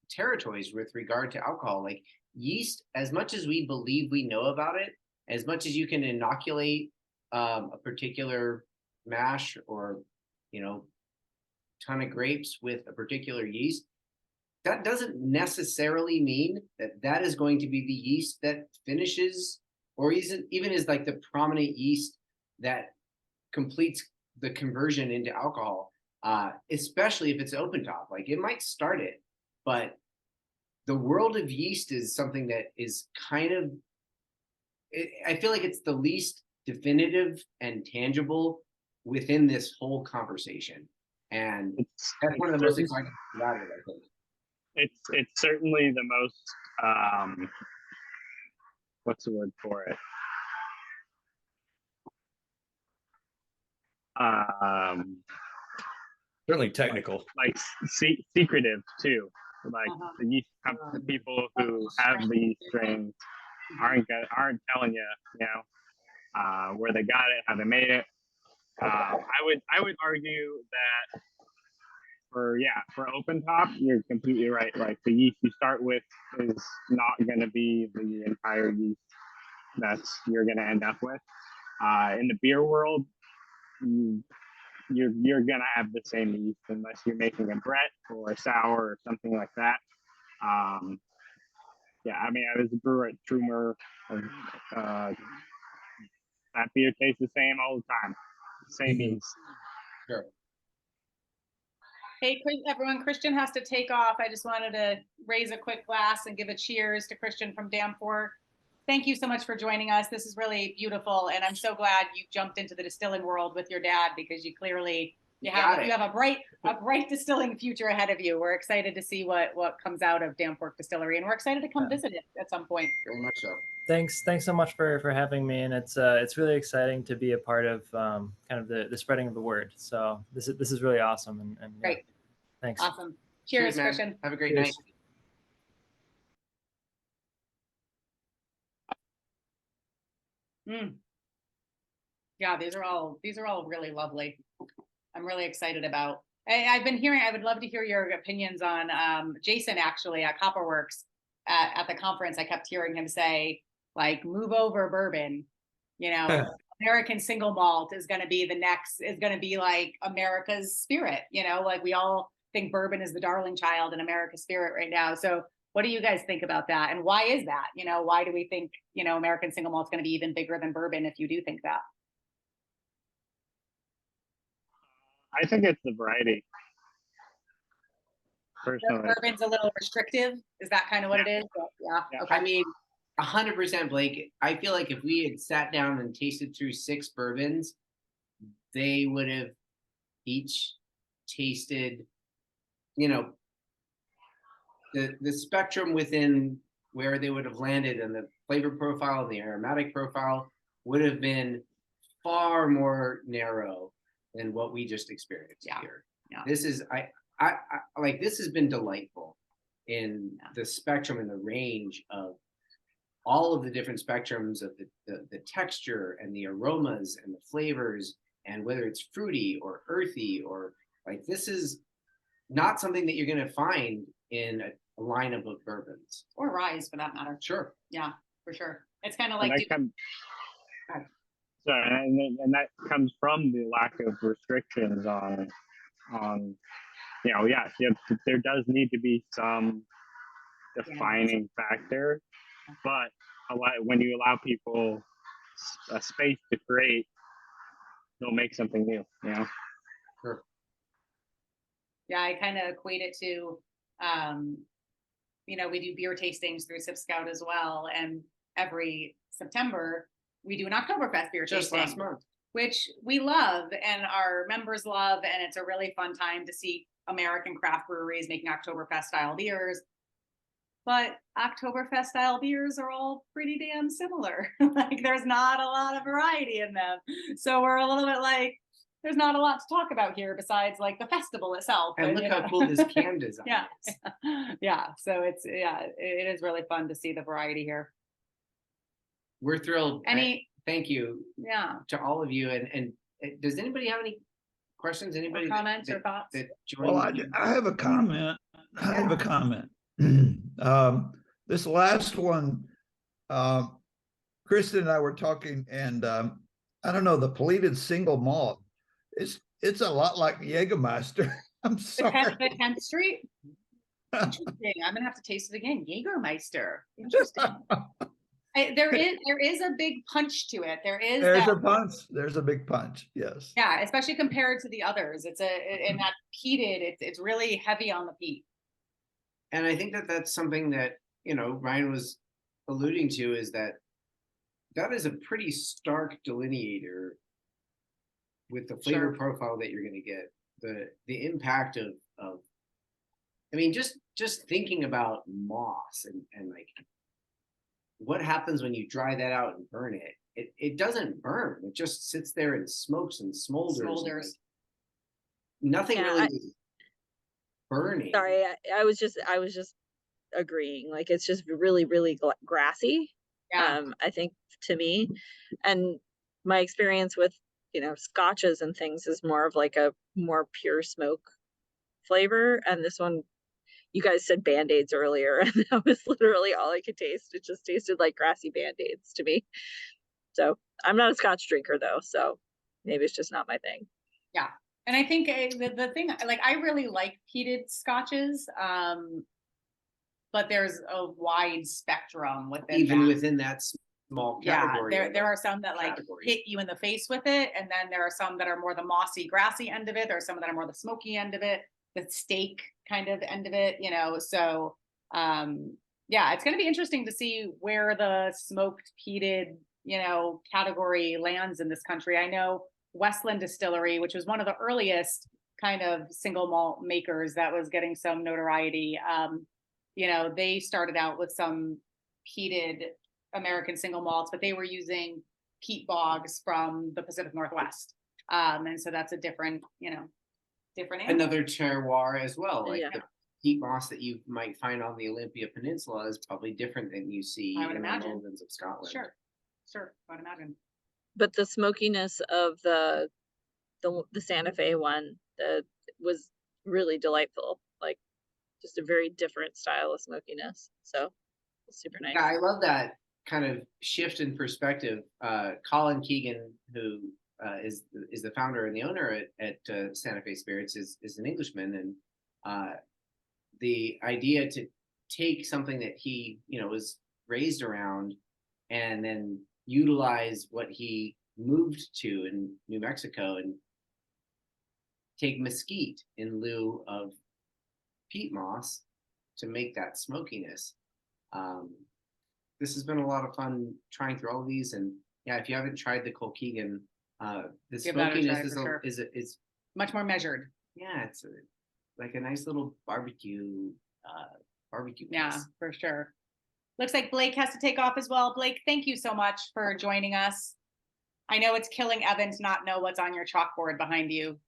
territories with regard to alcohol. Like yeast, as much as we believe we know about it, as much as you can inoculate a particular mash or, you know, ton of grapes with a particular yeast, that doesn't necessarily mean that that is going to be the yeast that finishes or even is like the prominent yeast that completes the conversion into alcohol, especially if it's open top. Like it might start it, but the world of yeast is something that is kind of, I feel like it's the least definitive and tangible within this whole conversation. And that's one of the most exciting things about it, I think. It's certainly the most what's the word for it? Certainly technical, like secretive too. Like the yeast the people who have the yeast strains aren't telling you, you know, where they got it, how they made it. I would argue that for open top, you're completely right. Like the yeast you start with is not going to be the entire yeast you're going to end up with. In the beer world, you're going to have the same yeast unless you're making a Brett or a sour or something like that. Yeah, I mean, I was a brewer at Trumer. That beer tastes the same all the time. Same yeast. Sure. Hey, everyone, Christian has to take off. I just wanted to raise a quick glass and give a cheers to Christian from Dampfwerk. Thank you so much for joining us. This is really beautiful, and I'm so glad you jumped into the distilling world with your dad, because you clearly you have a bright distilling future ahead of you. We're excited to see what comes out of Dampfwerk Distillery, and we're excited to come visit it at some point. Very much so. Thanks so much for having me, and it's really exciting to be a part of kind of the spreading of the word. So this is really awesome, and great. Thanks. Awesome. Cheers, Christian. Have a great night. Yeah, these are all really lovely. I'm really excited about. I've been hearing. I would love to hear your opinions on Jason, actually, at Copperworks at the conference. I kept hearing him say, like, move over bourbon. You know, American Single Malt is going to be like America's spirit. You know, like we all think bourbon is the darling child in America's spirit right now. So what do you guys think about that? And why is that? You know, why do we think, you know, American Single Malt is going to be even bigger than bourbon if you do think that? I think it's the variety. Personally. Bourbon's a little restrictive. Is that kind of what it is? Yeah. Okay. I mean, 100%, Blake. I feel like if we had sat down and tasted through 6 bourbons, they would have each tasted, you know, the spectrum within where they would have landed, and the flavor profile and the aromatic profile would have been far more narrow than what we just experienced here. Yeah. This is I like, this has been delightful in the spectrum and the range of all of the different spectrums of the texture and the aromas and the flavors, and whether it's fruity or earthy, or like, this is not something that you're going to find in a lineup of bourbons or ryes for that matter. Sure. Yeah, for sure. It's kind of like and that comes from the lack of restrictions on there does need to be some defining factor, but when you allow people a space to create, they'll make something new. Sure. Yeah, I kind of equate it to, we do beer tastings through SipScout as well, and every September we do an Oktoberfest beer Just tasting, last month, which we love and our members love, and it's a really fun time to see American craft breweries making Oktoberfest style beers. But Oktoberfest style beers are all pretty damn similar. Like, there's not a lot of variety in them. So we're a little bit like, there's not a lot to talk about here besides like the festival itself. and look how cool this can design is. Yeah. So it is really fun to see the variety here. We're thrilled. Thank you. Yeah. To all of you. And does anybody have any questions? Anybody or comments or thoughts? Well, I have a comment. I have a comment. This last one, Kristen and I were talking, and I don't know, the Peated single malt. It's a lot like Jägermeister. I'm sorry. The 10th Street. Interesting. I'm gonna have to taste it again. Jägermeister. Interesting. There is a big punch to it. There's a punch. There's a big punch. Yes. Yeah, especially compared to the others. It's in that peated. It's really heavy on the peat. And I think that's something that Ryan was alluding to, is that is a pretty stark delineator with the flavor profile that you're going to get. The impact of I mean, just thinking about moss and like what happens when you dry that out and burn it. It doesn't burn. It just sits there and smokes and smolders. Nothing really is burning. Sorry, I was just agreeing. Like, it's just really, really grassy. Yeah. I think, to me, and my experience with scotches and things is more of like a more pure smoke flavor, and this one, you guys said band-aids earlier, and that was literally all I could taste. It just tasted like grassy band-aids to me. So I'm not a scotch drinker though, so maybe it's just not my thing. Yeah. And I think the thing, like, I really like peated scotches, but there's a wide spectrum within that small category. Yeah, there are some that like hit you in the face with it, and then there are some that are more the mossy, grassy end of it. There are some that are more the smoky end of it, the steak kind of end of it. So it's going to be interesting to see where the smoked peated category lands in this country. I know Westland Distillery, which was one of the earliest kind of single malt makers that was getting some notoriety. They started out with some peated American single malts, but they were using peat bogs from the Pacific Northwest. And so that's a different animal. Another terroir as well. Like the peat moss that you might find on the Olympia Peninsula is probably different than you see in the lowlands of Scotland. Sure, I would imagine. But the smokiness of the Santa Fe one was really delightful. Like, just a very different style of smokiness. So it's super nice. Yeah, I love that kind of shift in perspective. Colkegan, who is the founder and the owner at Santa Fe Spirits, is an Englishman, and the idea to take something that he was raised around and then utilize what he moved to in New Mexico and take mesquite in lieu of peat moss to make that smokiness. This has been a lot of fun trying through all of these, and if you haven't tried the Colkegan, the smokiness is much more measured. Yeah, it's like a nice little barbecue Yeah, piece. for sure. Looks like Blake has to take off as well. Blake, thank you so much for joining us. I know it's killing Evan to not know what's on your chalkboard behind you.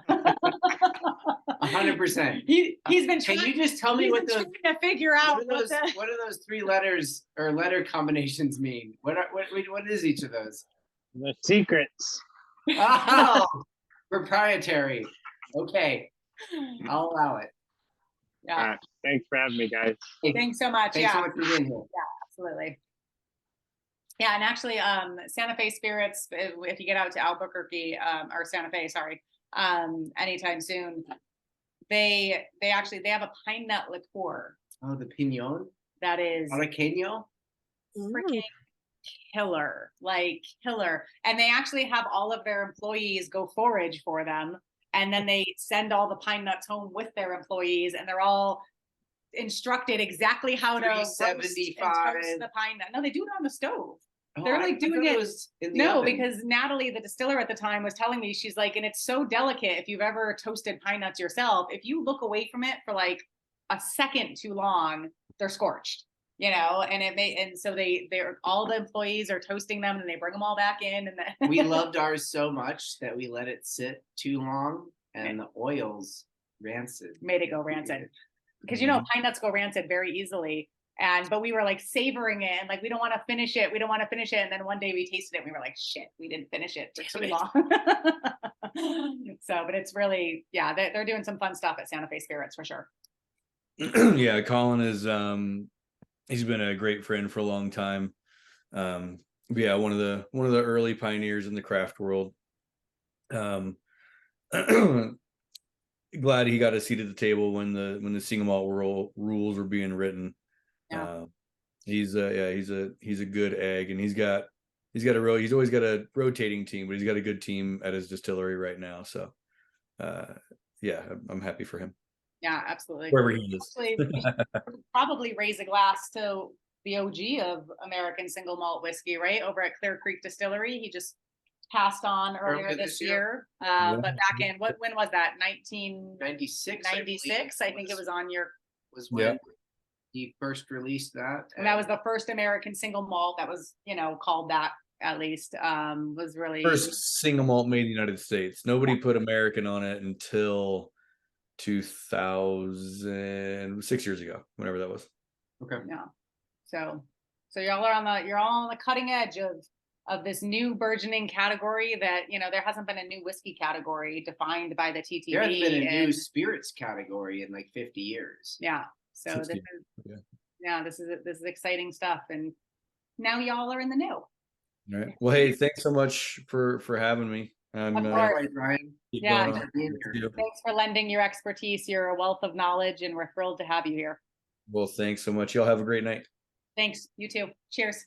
100%. He's been Can trying, you just tell me he's what been those trying to figure out what do those 3 letters or letter combinations mean? What is each of those? The secrets. Oh, proprietary. Okay, I'll allow it. Yeah. Thanks for having me, guys. Thanks so much. Thanks Yeah. so much for being here. Absolutely. Yeah, and actually, Santa Fe Spirits, if you get out to Albuquerque, or Santa Fe, sorry, anytime soon, they have a pine nut liqueur Oh, the piñón, that is Araqueño. freaking killer, like killer. And they actually have all of their employees go forage for them, and then they send all the pine nuts home with their employees, and they're all instructed exactly how to roast and toast the pine nut. No, they do it on the stove. They're like doing it. In the No, oven. because Natalie, the distiller at the time, was telling me, she's like, and it's so delicate. If you've ever toasted pine nuts yourself, if you look away from it for like a second too long, they're scorched, you know. And so they're all the employees are toasting them, and they bring them all back in. And then we loved ours so much that we let it sit too long, and the oils rancid. Made it go rancid. Because you know, pine nuts go rancid very easily. But we were like savoring it, and like, we don't want to finish it. And then one day we tasted it, and we were like, shit, we didn't finish it for too long. So, but it's really, yeah, they're doing some fun stuff at Santa Fe Spirits for sure. Yeah, Colin is he's been a great friend for a long time. Yeah, one of the early pioneers in the craft world. Glad he got a seat at the table when the single malt rules were being written. Yeah. He's a good egg, and he's always got a rotating team, but he's got a good team at his distillery right now. So yeah, I'm happy for him. Yeah, absolutely. Wherever he is. Actually, we should probably raise a glass to the OG of American Single Malt Whiskey, right? Over at Clear Creek Distillery. He just passed on earlier this year. But back in, when was that? 1996. I think it was on your. Was when he first released that. And that was the first American single malt that was, you know, called that, at least, was really. First single malt made in the United States. Nobody put American on it until 2000, 6 years ago, whenever that was. Okay. Yeah. So y'all are you're all on the cutting edge of this new burgeoning category that, you know, there hasn't been a new whiskey category defined by the TTB. There hasn't been a new spirits category in like 50 years. Yeah. So this is exciting stuff, and now y'all are in the know. All right. Well, hey, thanks so much for having me. Of course. Ryan. Yeah. Thanks for lending your expertise. You're a wealth of knowledge, and we're thrilled to have you here. Well, thanks so much. Y'all have a great night. Thanks. You too. Cheers.